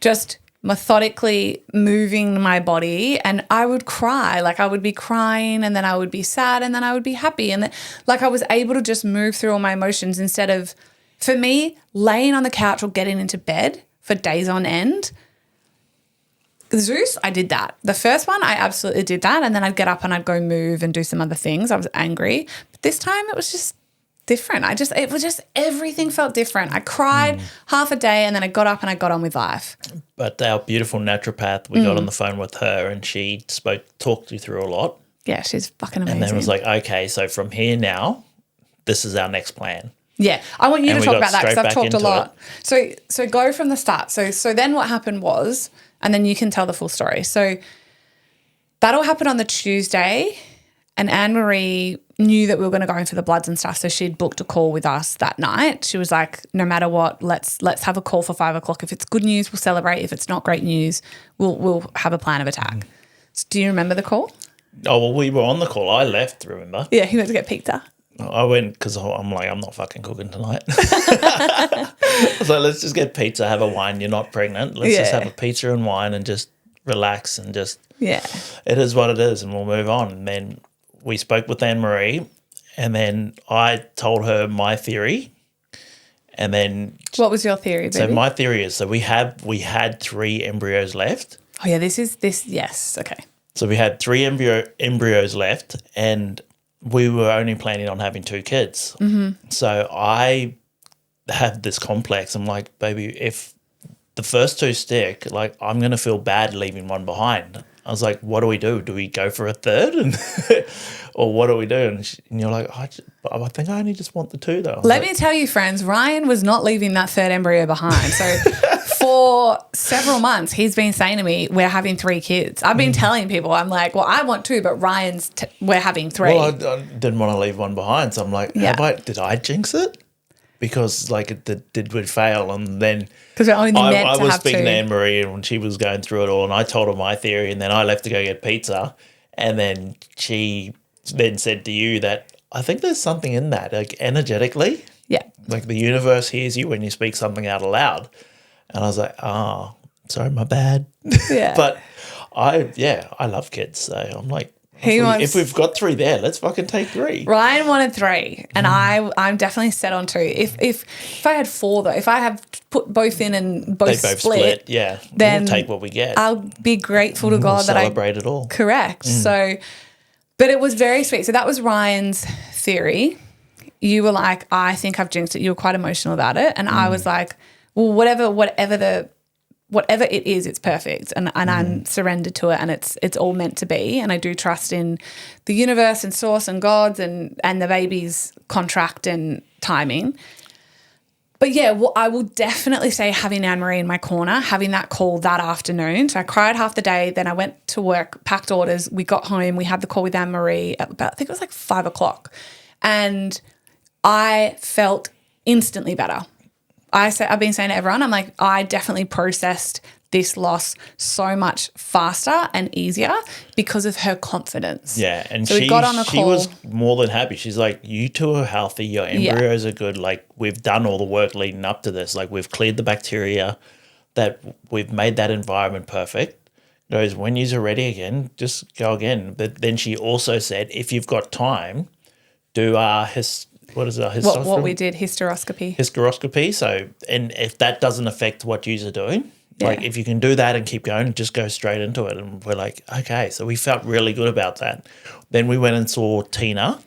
just methodically moving my body, and I would cry. Like, I would be crying and then I would be sad and then I would be happy. And like, I was able to just move through all my emotions instead of, for me, laying on the couch or getting into bed for days on end. Zeus, I did that. The first one, I absolutely did that. And then I'd get up and I'd go move and do some other things. I was angry. But this time it was just different. Everything felt different. I cried half a day and then I got up and I got on with life. But our beautiful naturopath, we got on the phone with her and she talked you through a lot. Yeah, she's fucking amazing. And then was like, okay, so from here now, this is our next plan. Yeah, I want you to talk about that because I've talked a lot. So go from the start. So then what happened was, and then you can tell the full story. So that all happened on the Tuesday, and Anne-Marie knew that we were going to go in for the bloods and stuff, so she'd booked a call with us that night. She was like, no matter what, let's have a call for 5 o'clock. If it's good news, we'll celebrate. If it's not great news, we'll have a plan of attack. So do you remember the call? Oh, well, we were on the call. I left, remember? Yeah, he went to get pizza. I went because I'm like, I'm not fucking cooking tonight. So let's just get pizza, have a wine. You're not pregnant. Let's just have a pizza and wine and just relax and just, it is what it is and we'll move on. And then we spoke with Anne-Marie and then I told her my theory. And then. What was your theory, baby? So my theory is, we had 3 embryos left. Oh yeah, yes, okay. So we had 3 embryos left and we were only planning on having 2 kids. Mm-hmm. So I had this complex. I'm like, baby, if the first 2 stick, like, I'm going to feel bad leaving one behind. I was like, what do we do? Do we go for a third? Or what do we do? And you're like, I think I only just want the 2 though. Let me tell you, friends, Ryan was not leaving that 3rd embryo behind. So for several months, he's been saying to me, we're having 3 kids. I've been telling people, I'm like, well, I want 2, but we're having 3. Well, I didn't want to leave one behind. So I'm like, did I jinx it? Because like did we fail? And then because we're only meant to have 2. I was speaking to Anne-Marie and when she was going through it all and I told her my theory and then I left to go get pizza and then she then said to you that I think there's something in that, like energetically. Yeah. Like the universe hears you when you speak something out aloud. And I was like, sorry, my bad. Yeah. But I love kids. So I'm like, if we've got 3 there, let's fucking take 3. Ryan wanted 3 and I'm definitely set on 2. If I had 4 though, if I have put both in and both split, then we'll take what we get. I'll be grateful to God that I celebrate it all. Correct. So, but it was very sweet. So that was Ryan's theory. You were like, I think I've jinxed it. You were quite emotional about it. And I was like, well, whatever it is, it's perfect. And I'm surrendered to it and it's all meant to be. And I do trust in the universe and source and gods and the baby's contract and timing. But yeah, well, I will definitely say having Anne-Marie in my corner, having that call that afternoon. So I cried half the day. Then I went to work, packed orders. We got home. We had the call with Anne-Marie at about, I think it was like 5 o'clock. And I felt instantly better. I've been saying to everyone, I'm like, I definitely processed this loss so much faster and easier because of her confidence. Yeah, and so we got on a call. She was more than happy. She's like, you 2 are healthy, your embryos are good. Like, we've done all the work leading up to this. Like, we've cleared the bacteria, that we've made that environment perfect. Goes, when you're ready again, just go again. But then she also said, if you've got time, do our hysteroscopy? What we did, hysteroscopy. Hysteroscopy. So, and if that doesn't affect what you're doing, like Yeah. if you can do that and keep going, just go straight into it. And we're like, okay. So we felt really good about that. Then we went and saw Tina,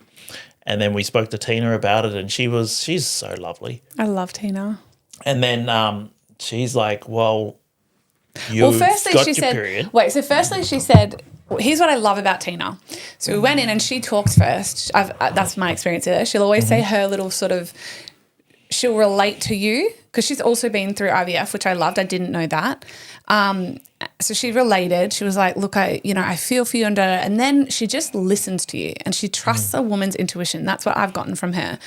and then we spoke to Tina about it, and she's so lovely. I love Tina. And then she's like, well, you've firstly, got she your said, period. firstly she said, here's what I love about Tina. So we went in and she talks first. That's my experience with her. She'll always say her little sort of, she'll relate to you because she's also been through IVF, which I loved. I didn't know that. So she related. She was like, look, I feel for you and da-da. And then she just listens to you and she trusts a woman's intuition. That's what I've gotten from her.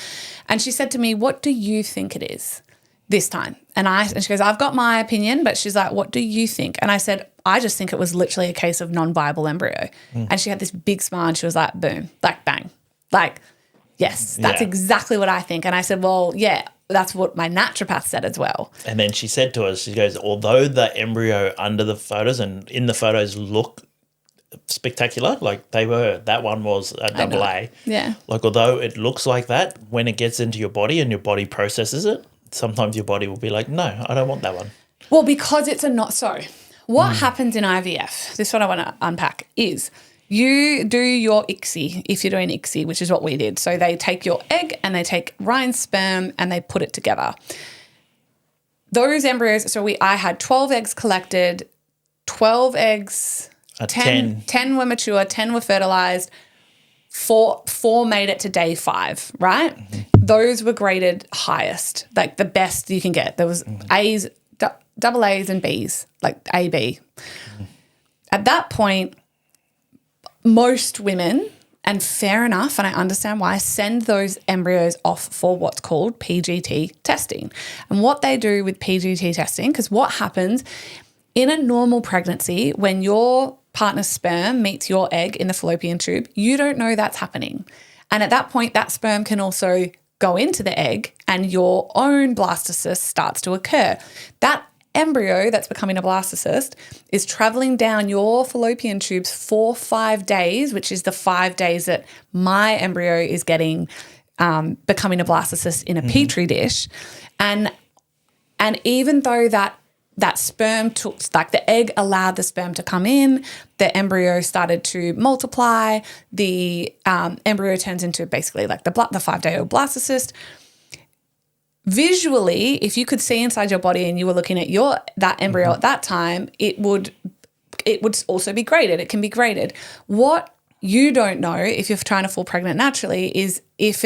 And she said to me, what do you think it is this time? And she goes, I've got my opinion, but she's like, what do you think? And I said, I just think it was literally a case of non-viable embryo. And she had this big smile and she was like, boom, like bang, like, yes, that's exactly what I think. And I said, well, yeah, that's what my naturopath said as well. And then she said to us, she goes, although the embryo under the photos and in the photos look spectacular, like that one was a double A. Yeah. Like although it looks like that, when it gets into your body and your body processes it, sometimes your body will be like, no, I don't want that one. Well, because it's a not so. What happens in IVF, this is what I want to unpack, is you do your ICSI, if you're doing ICSI, which is what we did. So they take your egg and they take Ryan's sperm and they put it together. Those embryos, I had 12 eggs collected, 12 eggs, 10 were mature, 10 were fertilized, four made it to day 5, right? Those were graded highest, like the best you can get. There was A's, double A's and B's, like A, B. At that point, most women, and fair enough, and I understand why, send those embryos off for what's called PGT testing. And what they do with PGT testing, because what happens in a normal pregnancy when your partner's sperm meets your egg in the fallopian tube, you don't know that's happening. And at that point, that sperm can also go into the egg and your own blastocyst starts to occur. That embryo that's becoming a blastocyst is traveling down your fallopian tubes for 5 days, which is the 5 days that my embryo is getting becoming a blastocyst in a petri dish. And even though that sperm took, like the egg allowed the sperm to come in, the embryo started to multiply, the embryo turns into basically like the 5-day-old blastocyst. Visually, if you could see inside your body and you were looking at that embryo at that time, it would also be graded. It can be graded. What you don't know if you're trying to fall pregnant naturally is if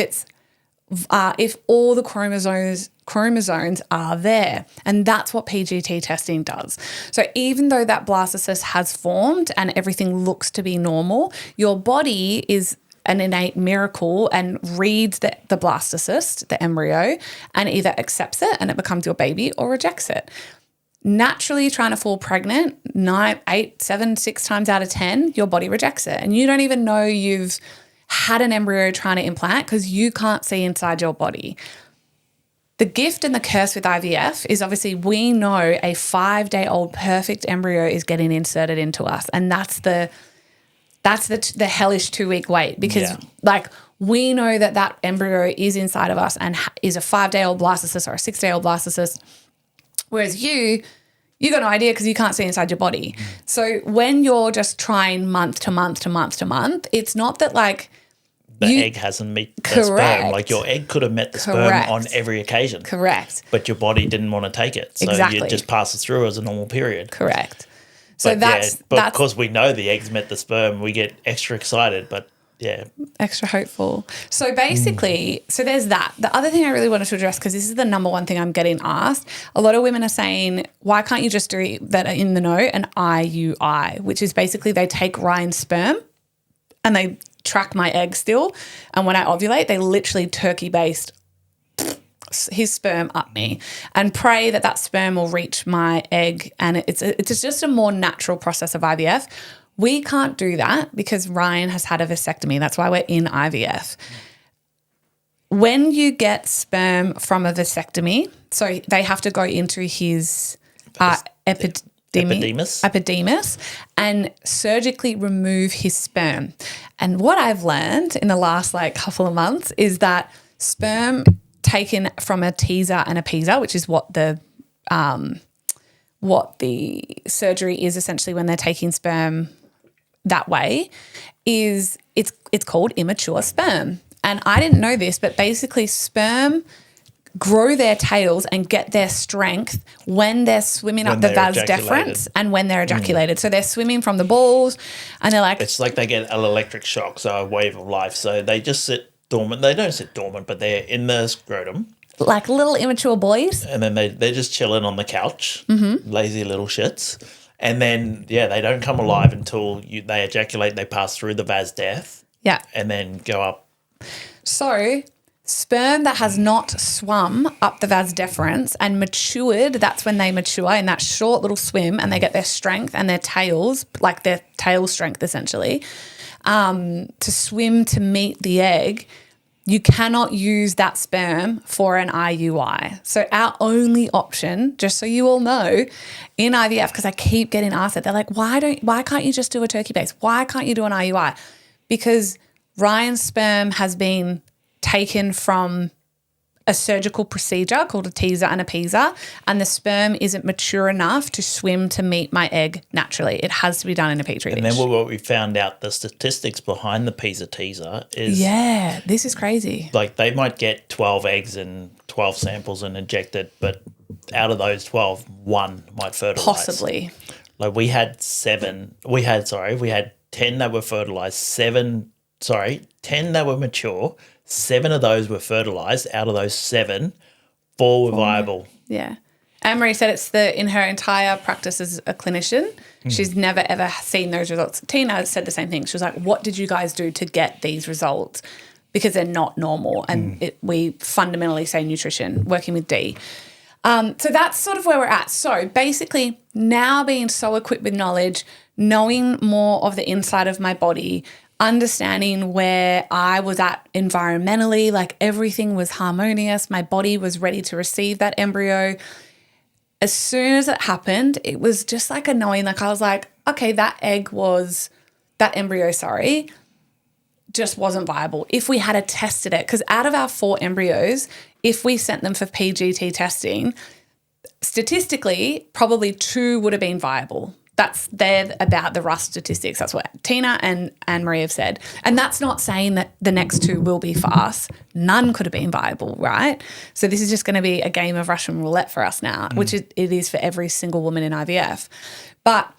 all the chromosomes are there. And that's what PGT testing does. So even though that blastocyst has formed and everything looks to be normal, your body is an innate miracle and reads the blastocyst, the embryo, and either accepts it and it becomes your baby or rejects it. Naturally trying to fall pregnant, 9, 8, 7, 6 times out of 10, your body rejects it. And you don't even know you've had an embryo trying to implant because you can't see inside your body. The gift and the curse with IVF is obviously we know a 5-day-old perfect embryo is getting inserted into us, and that's the hellish 2-week wait because like we know that embryo is inside of us and is a 5-day-old blastocyst or a 6-day-old blastocyst, whereas you got no idea because you can't see inside your body. So when you're just trying month to month to month to month, it's not that like the egg hasn't met the sperm. Like your egg could have met the sperm on every occasion. Correct. But your body didn't want to take it. So you just pass it through as a normal period. Correct. So but because we know the eggs met the sperm, we get extra excited, but extra hopeful. So basically, so there's that. The other thing I really wanted to address, because this is the number one thing I'm getting asked, a lot of women are saying, why can't you just do that in the know an IUI, which is basically they take Ryan's sperm and they track my egg still. And when I ovulate, they literally turkey-based his sperm up me and pray that sperm will reach my egg, and it's just a more natural process of IVF. We can't do that because Ryan has had a vasectomy. That's why we're in IVF. When you get sperm from a vasectomy, so they have to go into his epididymis, and surgically remove his sperm. And what I've learned in the last couple of months is that sperm taken from a teaser and a appeaser, which is what the surgery is essentially when they're taking sperm that way, is it's called immature sperm. And I didn't know this, but basically sperm grow their tails and get their strength when they're swimming up the vas deferens and when they're ejaculated. So they're swimming from the balls and they're like... It's like they get an electric shock, so a wave of life. So they just sit dormant. They don't sit dormant, but they're in the scrotum. Like little immature boys. And then they're just chilling on the couch, lazy little shits. And then, they don't come alive until they ejaculate, they pass through the vas death. Yeah. And then go up. So sperm that has not swum up the vas deferens and matured, that's when they mature in that short little swim and they get their strength and their tails, like their tail strength essentially, to swim to meet the egg. You cannot use that sperm for an IUI. So our only option, just so you all know, in IVF, because I keep getting asked that, they're like, why can't you just do a turkey base? Why can't you do an IUI? Because Ryan's sperm has been taken from a surgical procedure called a teaser and appeaser, and the sperm isn't mature enough to swim to meet my egg naturally. It has to be done in a petri dish. And then what we found out, the statistics behind the teaser is... Yeah, this is crazy. Like they might get 12 eggs and 12 samples and inject it, but out of those 12, one might fertilise. Possibly. Like we had 10 that were fertilised, 10 that were mature, 7 of those were fertilised. Out of those 7, 4 were viable. Yeah. Anne-Marie said it's in her entire practice as a clinician, she's never, ever seen those results. Tina said the same thing. She was like, what did you guys do to get these results? Because they're not normal. And we fundamentally say nutrition, working with D. So that's sort of where we're at. So basically now being so equipped with knowledge, knowing more of the inside of my body, understanding where I was at environmentally, like everything was harmonious. My body was ready to receive that embryo. As soon as it happened, it was just like a knowing, like I was like, okay, that embryo, just wasn't viable. If we had tested it, because out of our 4 embryos, if we sent them for PGT testing, statistically, probably 2 would have been viable. They're about the rough statistics. That's what Tina and Anne-Marie have said. And that's not saying that the next 2 will be for us. None could have been viable, right? So this is just going to be a game of Russian roulette for us now, which it is for every single woman in IVF. But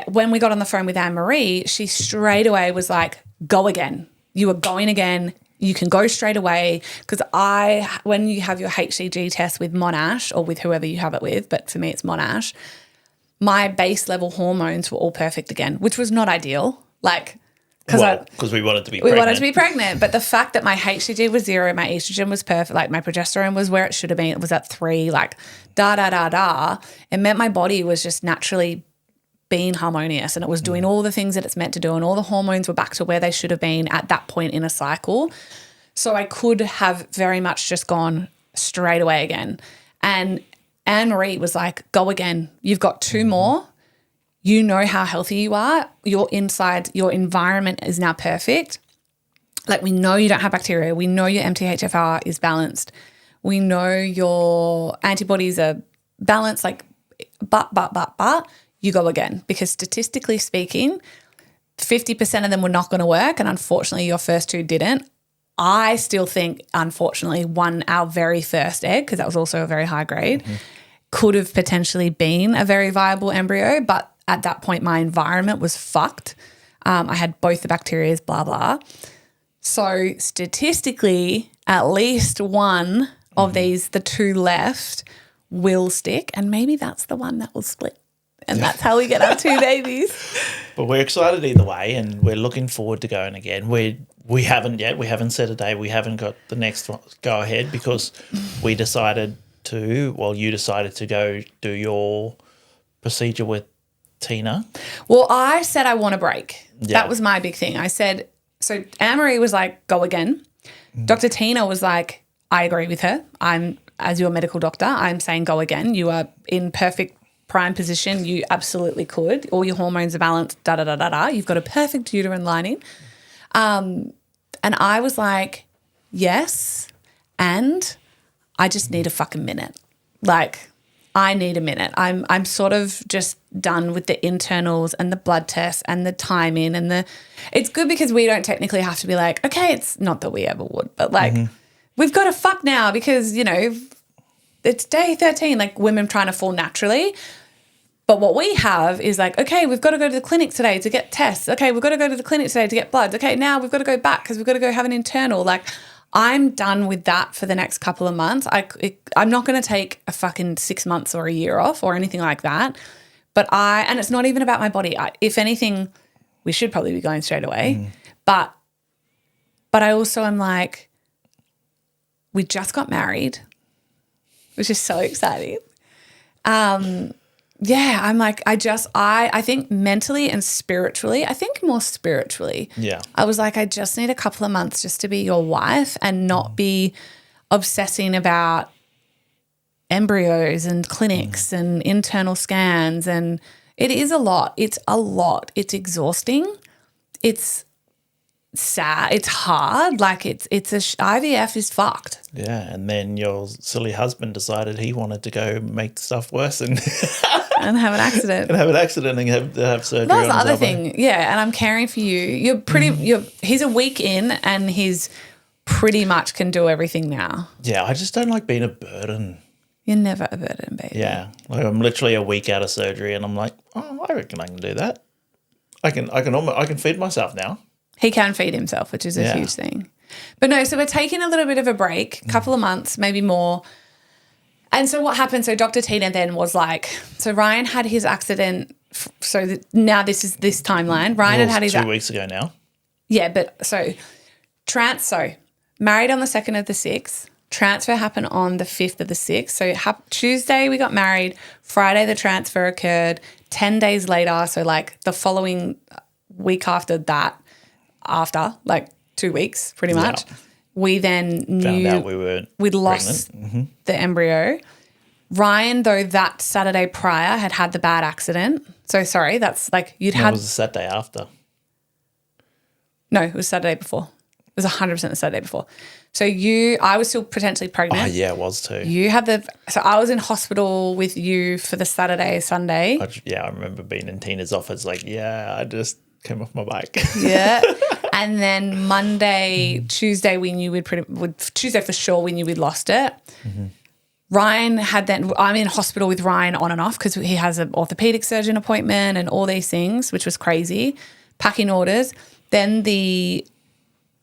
when we got on the phone with Anne-Marie, she straight away was like, go again. You are going again. You can go straight away, because when you have your HCG test with Monash or with whoever you have it with, but for me it's Monash, my base level hormones were all perfect again, which was not ideal. Because we wanted to be pregnant. We wanted to be pregnant, but the fact that my HCG was 0, my estrogen was perfect, like my progesterone was where it should have been, it was at 3, like it meant my body was just naturally being harmonious and it was doing all the things that it's meant to do, and all the hormones were back to where they should have been at that point in a cycle. So I could have very much just gone straight away again. And Anne-Marie was like, go again. You've got 2 more. You know how healthy you are. Your environment is now perfect. Like, we know you don't have bacteria. We know your MTHFR is balanced. We know your antibodies are balanced. Like, but you go again, because statistically speaking, 50% of them were not going to work, and unfortunately your first 2 didn't. I still think, unfortunately, our very first egg, because that was also a very high grade, could have potentially been a very viable embryo, but at that point my environment was fucked. I had both the bacteria, blah, blah. So statistically, at least one of these, the 2 left, will stick, and maybe that's the one that will split. And that's how we get our 2 babies. But we're excited either way, and we're looking forward to going again. We haven't yet. We haven't set a day. We haven't got the next one go ahead, because you decided to go do your procedure with Tina. Well, I said I want a break. Yeah. That was my big thing. I said, so Anne-Marie was like, go again. Dr. Tina was like, I agree with her. As your medical doctor, I'm saying go again. You are in perfect prime position, you absolutely could. All your hormones are balanced, da-da-da-da-da. You've got a perfect uterine lining. And I was like, yes, and I just need a fucking minute. Like, I need a minute. I'm sort of just done with the internals and the blood tests and the timing and it's good because we don't technically have to be like, okay, it's not that we ever would, but like we've got to fuck now because, you know, it's day 13, like women trying to fall naturally. But what we have is like, okay, we've got to go to the clinic today to get tests. Okay, we've got to go to the clinic today to get bloods. Okay, now we've got to go back because we've got to go have an internal. Like, I'm done with that for the next couple of months. I'm not going to take a fucking 6 months or a year off or anything like that. But and it's not even about my body. If anything, we should probably be going straight away. But I also am like, we just got married, which is so exciting. Yeah, I'm like, I think mentally and spiritually, I think more spiritually. Yeah. I was like, I just need a couple of months just to be your wife and not be obsessing about embryos and clinics and internal scans. And it is a lot. It's a lot. It's exhausting. It's sad. It's hard. Like IVF is fucked. Yeah, and then your silly husband decided he wanted to go make stuff worse and and have an accident. And have surgery. That's the other thing. Yeah, and I'm caring for you. He's a week in and he's pretty much can do everything now. Yeah, I just don't like being a burden. You're never a burden, baby. Yeah, like I'm literally a week out of surgery and I'm like, oh, I reckon I can do that. I can feed myself now. He can feed himself, which is a huge thing. But no, so we're taking a little bit of a break, a couple of months, maybe more. And so what happened, so Dr. Tina then was like, so Ryan had his accident, now this is this timeline. Ryan had his 2 weeks ago now. Yeah, but married on the 2nd of the 6th, transfer happened on the 5th of the 6th. So Tuesday we got married, Friday the transfer occurred, 10 days later, so like the following week after that, like 2 weeks pretty much, we then knew found out we'd lost the embryo. Ryan, though, that Saturday prior had the bad accident. So sorry, that's like It was the Saturday after. No, it was Saturday before. It was 100% the Saturday before. So I was still potentially pregnant. Oh, yeah, it was too. You had so I was in hospital with you for the Saturday, Sunday. I remember being in Tina's office like, I just came off my bike. Yeah. And then Monday, Tuesday, we knew Tuesday for sure we knew we'd lost it. Mm-hmm. Ryan I'm in hospital with Ryan on and off because he has an orthopedic surgeon appointment and all these things, which was crazy, packing orders. Then the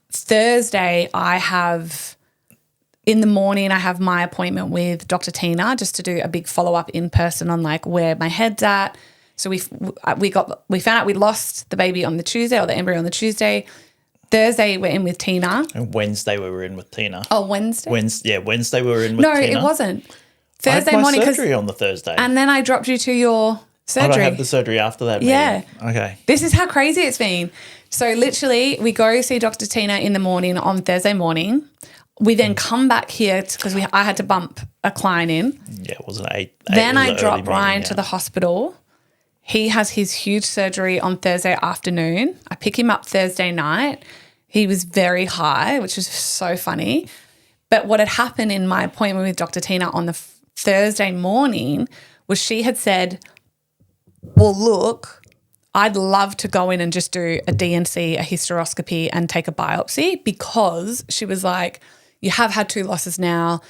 Thursday in the morning I have my appointment with Dr. Tina just to do a big follow-up in person on like where my head's at. So we found out we lost the baby on the Tuesday or the embryo on the Tuesday. Thursday we're in with Tina. And Wednesday we were in with Tina. Oh, Wednesday? Wednesday we were in with Tina. No, it wasn't. Thursday I had my morning. surgery on the Thursday. And then I dropped you to your surgery. I had the surgery after that meeting. Yeah. Okay. This is how crazy it's been. So literally we go see Dr. Tina in the morning on Thursday morning. We then come back here because I had to bump a client in. Yeah, it was an 8. Then I dropped Ryan to the hospital. He has his huge surgery on Thursday afternoon. I pick him up Thursday night. He was very high, which was so funny. But what had happened in my appointment with Dr. Tina on the Thursday morning was she had said, well, look, I'd love to go in and just do a DNC, a hysteroscopy and take a biopsy because she was like, you have had 2 losses now.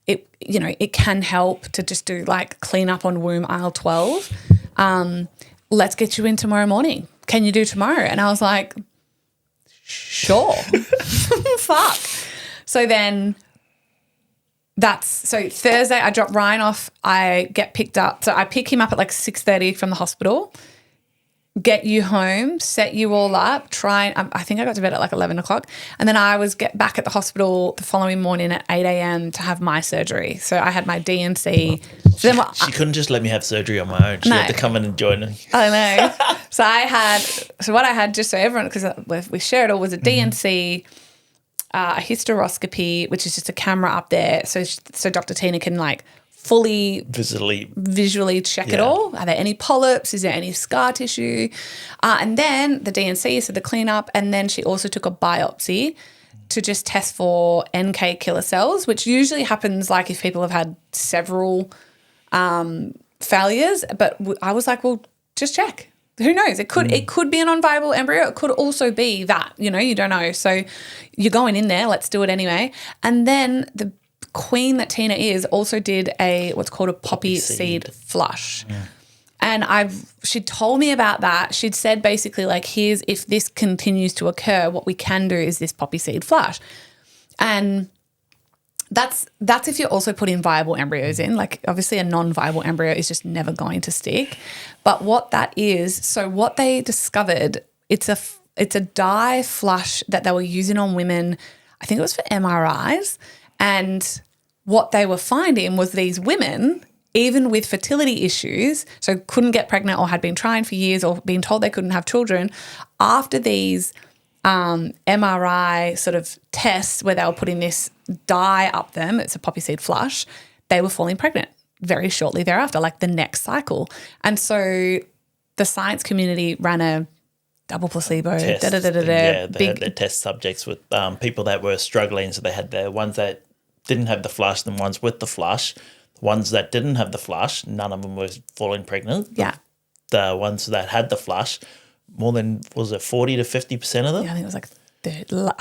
It can help to just do like clean up on womb IL-12. Let's get you in tomorrow morning. Can you do tomorrow? And I was like, sure. Fuck. So then Thursday I drop Ryan off. I get picked up. So I pick him up at like 6:30 from the hospital, get you home, set you all up, I think I got to bed at like 11 o'clock. And then I was get back at the hospital the following morning at 8 a.m. to have my surgery. So I had my DNC. She couldn't just let me have surgery on my own. She had to come in and join me. I know. So what I had, just so everyone, because we share it all, was a DNC, a hysteroscopy, which is just a camera up there. So Dr. Tina can like fully visually check it all. Are there any polyps? Is there any scar tissue? And then the DNC, so the cleanup, and then she also took a biopsy to just test for NK killer cells, which usually happens like if people have had several failures. But I was like, well, just check. Who knows? It could be a non-viable embryo. It could also be that, you don't know. So you're going in there. Let's do it anyway. And then the queen that Tina is also did what's called a poppy seed flush. Yeah. And she told me about that. She'd said basically like, if this continues to occur, what we can do is this poppy seed flush. And that's if you're also putting viable embryos in. Like obviously a non-viable embryo is just never going to stick. But what that is, so what they discovered, it's a dye flush that they were using on women, I think it was for MRIs. And what they were finding was these women, even with fertility issues, so couldn't get pregnant or had been trying for years or been told they couldn't have children, after these MRI sort of tests where they were putting this dye up them, it's a poppy seed flush, they were falling pregnant very shortly thereafter, like the next cycle. And so the science community ran a double placebo, they had the test subjects with people that were struggling. So they had the ones that didn't have the flush, the ones with the flush. The ones that didn't have the flush, none of them were falling pregnant. Yeah. The ones that had the flush, more than, was it 40 to 50% of them? Yeah, I think it was like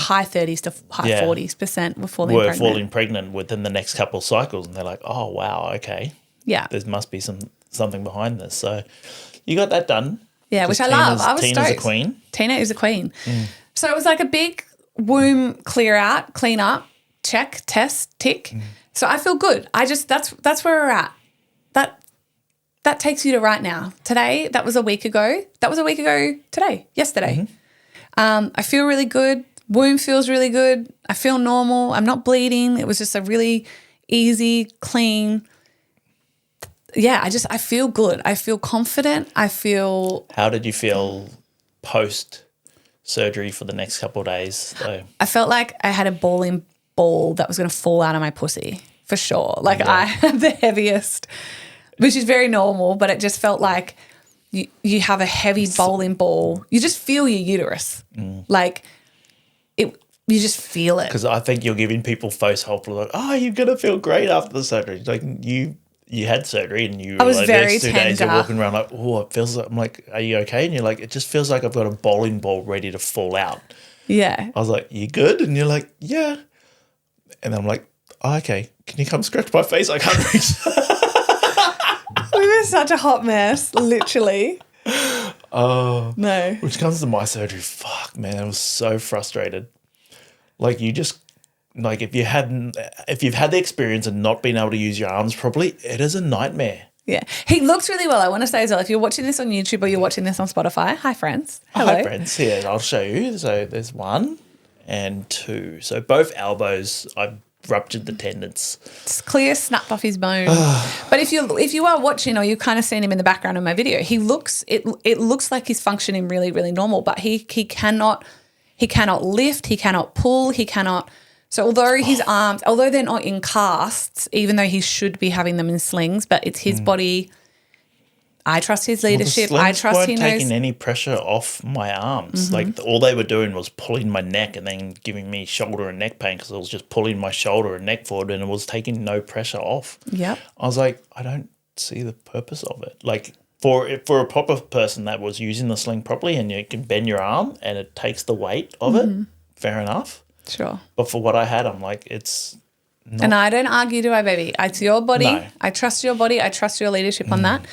high 30s to high 40% were falling pregnant within the next couple of cycles. And they're like, oh, wow, okay. Yeah. There must be something behind this. So you got that done. Yeah, which I love. I was Tina's stoked. a queen. Tina is a queen. So it was like a big womb clear up, check, test, tick. So I feel good. That's where we're at. That takes you to right now. Today, that was a week ago. Yesterday. I feel really good. Womb feels really good. I feel normal. I'm not bleeding. It was just a really easy, clean. Yeah, I feel good. I feel confident. How did you feel post surgery for the next couple of days though? I felt like I had a bowling ball that was going to fall out of my pussy for sure. Like I had the heaviest, which is very normal, but it just felt like you have a heavy bowling ball. You just feel your uterus. Like you just feel it. Because I think you're giving people false hope. Like, oh, you're going to feel great after the surgery. Like you had surgery and you were like, very next 2 days you're walking around like, oh, it feels like, I'm like, are you okay? And you're like, it just feels like I've got a bowling ball ready to fall out. Yeah. I was like, you good? And you're like, yeah. And I'm like, oh, okay, can you come scratch my face? I can't reach. We were such a hot mess, literally. Oh. No. Which comes to my surgery, fuck, man, I was so frustrated. Like you just, like if you've had the experience and not been able to use your arms properly, it is a nightmare. Yeah. He looks really well. I want to say as well, if you're watching this on YouTube or you're watching this on Spotify, hi friends. Hello. Hi friends. Yeah, I'll show you. So there's 1 and 2. So both elbows, I've ruptured the tendons. It's clear, snapped off his bone. But if you are watching or you've kind of seen him in the background of my video, it looks like he's functioning really, really normal, but he cannot lift, he cannot pull, he cannot. So although his arms, although they're not in casts, even though he should be having them in slings, but it's his body. I trust his leadership. Well, I trust he knows. Taking any pressure off my arms. Like all they were doing was pulling my neck and then giving me shoulder and neck pain because I was just pulling my shoulder and neck forward and it was taking no pressure off. Yep. I was like, I don't see the purpose of it. Like for a proper person that was using the sling properly and you can bend your arm and it takes the weight of it, fair enough. Sure. But for what I had, I'm like, it's not. And I don't argue, do I, baby? It's your body. No. I trust your body. I trust your leadership on that.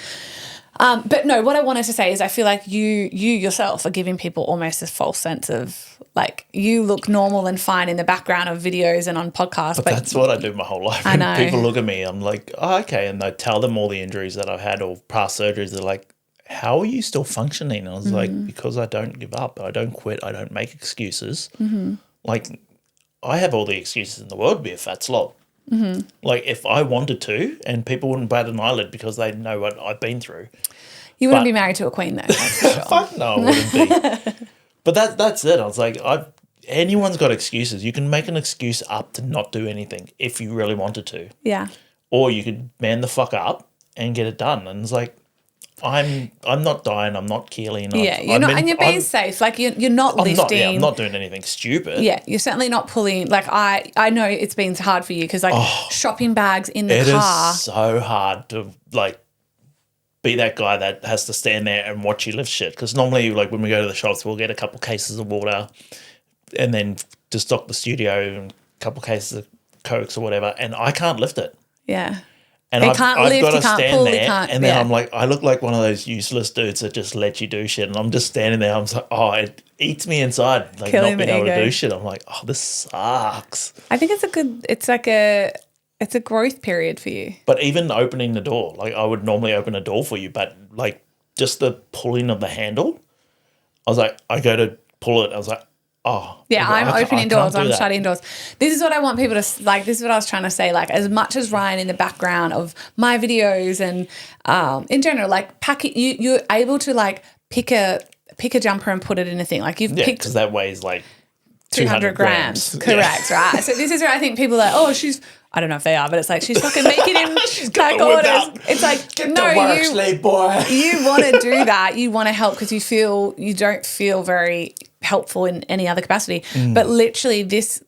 But no, what I wanted to say is I feel like you yourself are giving people almost a false sense of like you look normal and fine in the background of videos and on podcasts. But that's what I do my whole life. I know. When people look at me, I'm like, oh, okay. And I tell them all the injuries that I've had or past surgeries. They're like, how are you still functioning? And I was like, because I don't give up. I don't quit. I don't make excuses. Like I have all the excuses in the world to be a fat slob. Like if I wanted to and people wouldn't bat an eyelid because they know what I've been through. You wouldn't be married to a queen though, that's for sure. Fuck no, I wouldn't be. But that's it. I was like, anyone's got excuses. You can make an excuse up to not do anything if you really wanted to. Yeah. or you could man the fuck up and get it done. And it's like, I'm not dying. I'm not keeling. Yeah, and you're being safe. Like you're not lifting. I'm not doing anything stupid. Yeah, you're certainly not pulling. Like I know it's been hard for you because shopping bags in the car. It is so hard to like be that guy that has to stand there and watch you lift shit. Because normally, like when we go to the shops, we'll get a couple cases of water, and then to stock the studio and a couple cases of Cokes or whatever, and I can't lift it. Yeah. And I've got to stand there, and then yeah. I'm like, I look like one of those useless dudes that just let you do shit, and I'm just standing there. I'm like, it eats me inside, like Killing not being able ego. to do shit. I'm like, this sucks. I think it's a growth period for you. But even opening the door, like I would normally open a door for you, but like just the pulling of the handle, I was like, I go to pull it, I was like, yeah, I'm opening doors, I'm shutting doors. This is what I want people to, like, this is what I was trying to say, like, as much as Ryan in the background of my videos and in general, like, you're able to, like, pick a jumper and put it in a thing. Like, you've picked... because that weighs, like, 200 grams. Correct, right? So this is where I think people are like, she's... I don't know if they are, but it's like she's fucking making him back orders. It's like, slave boy. You want to do that. You want to help because you don't feel very helpful in any other capacity. But literally this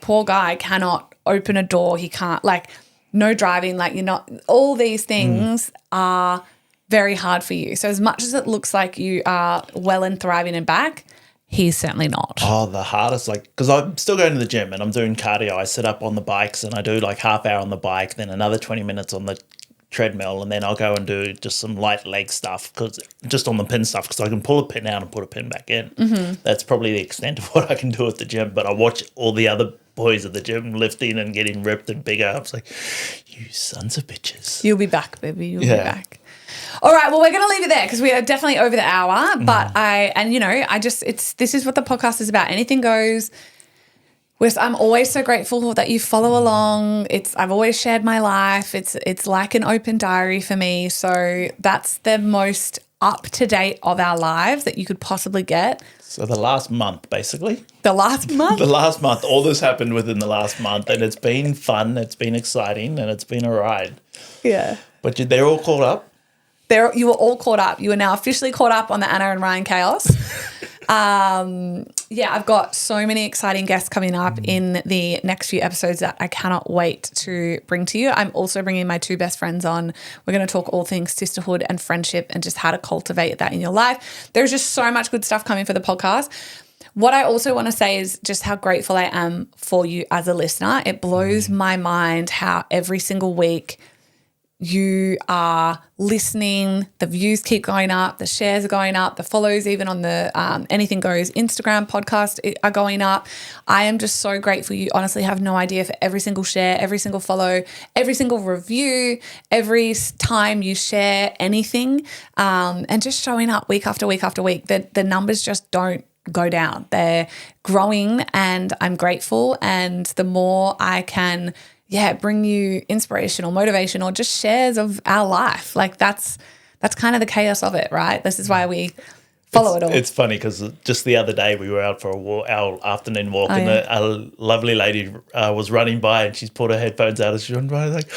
poor guy cannot open a door. He can't, like, no driving, like, you're not, all these things are very hard for you. So as much as it looks like you are well and thriving and back, he's certainly not. The hardest, like, because I'm still going to the gym and I'm doing cardio. I sit up on the bikes and I do like half hour on the bike, then another 20 minutes on the treadmill, and then I'll go and do just some light leg stuff, because just on the pin stuff, because I can pull a pin out and put a pin back in. That's probably the extent of what I can do at the gym. But I watch all the other boys at the gym lifting and getting ripped and bigger. I was like, you sons of bitches. You'll be back, baby. You'll be back. All right, well, we're going to leave it there because we are definitely over the hour. But this is what the podcast is about. Anything goes. I'm always so grateful that you follow along. I've always shared my life. It's like an open diary for me. So that's the most up to date of our lives that you could possibly get. So the last month, basically. The last month? The last month. All this happened within the last month, and it's been fun. It's been exciting, and it's been a ride. Yeah. But they're all caught up. You were all caught up. You are now officially caught up on the Anna and Ryan chaos. I've got so many exciting guests coming up in the next few episodes that I cannot wait to bring to you. I'm also bringing my two best friends on. We're going to talk all things sisterhood and friendship and just how to cultivate that in your life. There's just so much good stuff coming for the podcast. What I also want to say is just how grateful I am for you as a listener. It blows my mind how every single week you are listening, the views keep going up, the shares are going up, the follows even on the Anything Goes Instagram podcast are going up. I am just so grateful. You honestly have no idea for every single share, every single follow, every single review, every time you share anything, and just showing up week after week after week. The numbers just don't go down. They're growing and I'm grateful, and the more I can bring you inspiration or motivation or just shares of our life. Like that's kind of the chaos of it, right? This is why we follow it all. It's funny because just the other day we were out for our afternoon walk, and a lovely lady was running by, and she's pulled her headphones out and she's running by like,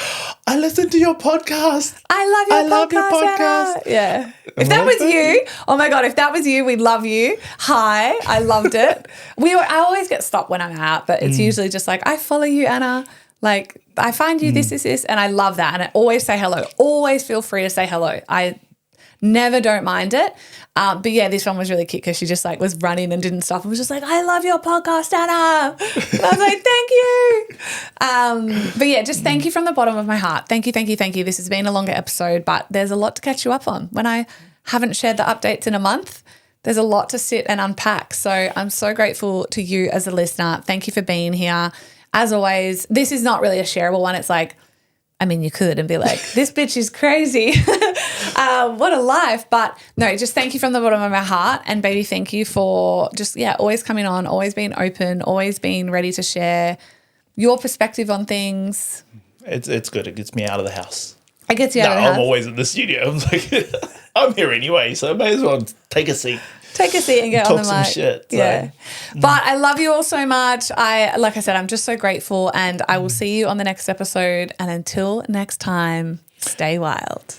I listened to your podcast. I love your podcast. Anna. Yeah. If that was you, oh my God, if that was you, we'd love you. Hi, I loved it. I always get stopped when I'm out, but it's usually just like, I follow you, Anna. Like, I find you this, and I love that. And I always say hello. Always feel free to say hello. I never don't mind it. But this one was really cute because she just like was running and didn't stop and was just like, I love your podcast, Anna. And I was like, thank you. Just thank you from the bottom of my heart. Thank you, thank you, thank you. This has been a longer episode, but there's a lot to catch you up on. When I haven't shared the updates in a month, there's a lot to sit and unpack. So I'm so grateful to you as a listener. Thank you for being here. As always, this is not really a shareable one. It's like, I mean, you could and be like, this bitch is crazy. What a life. But no, just thank you from the bottom of my heart. And baby, thank you for just, always coming on, always being open, always being ready to share your perspective on things. It's good. It gets me out of the house. It gets you out of the house. I'm always in the studio. I'm like, I'm here anyway, so I may as well take a seat. Take a seat and get Talk on the some mic. shit, so. Yeah. But I love you all so much. Like I said, I'm just so grateful, and I will see you on the next episode. And until next time, stay wild.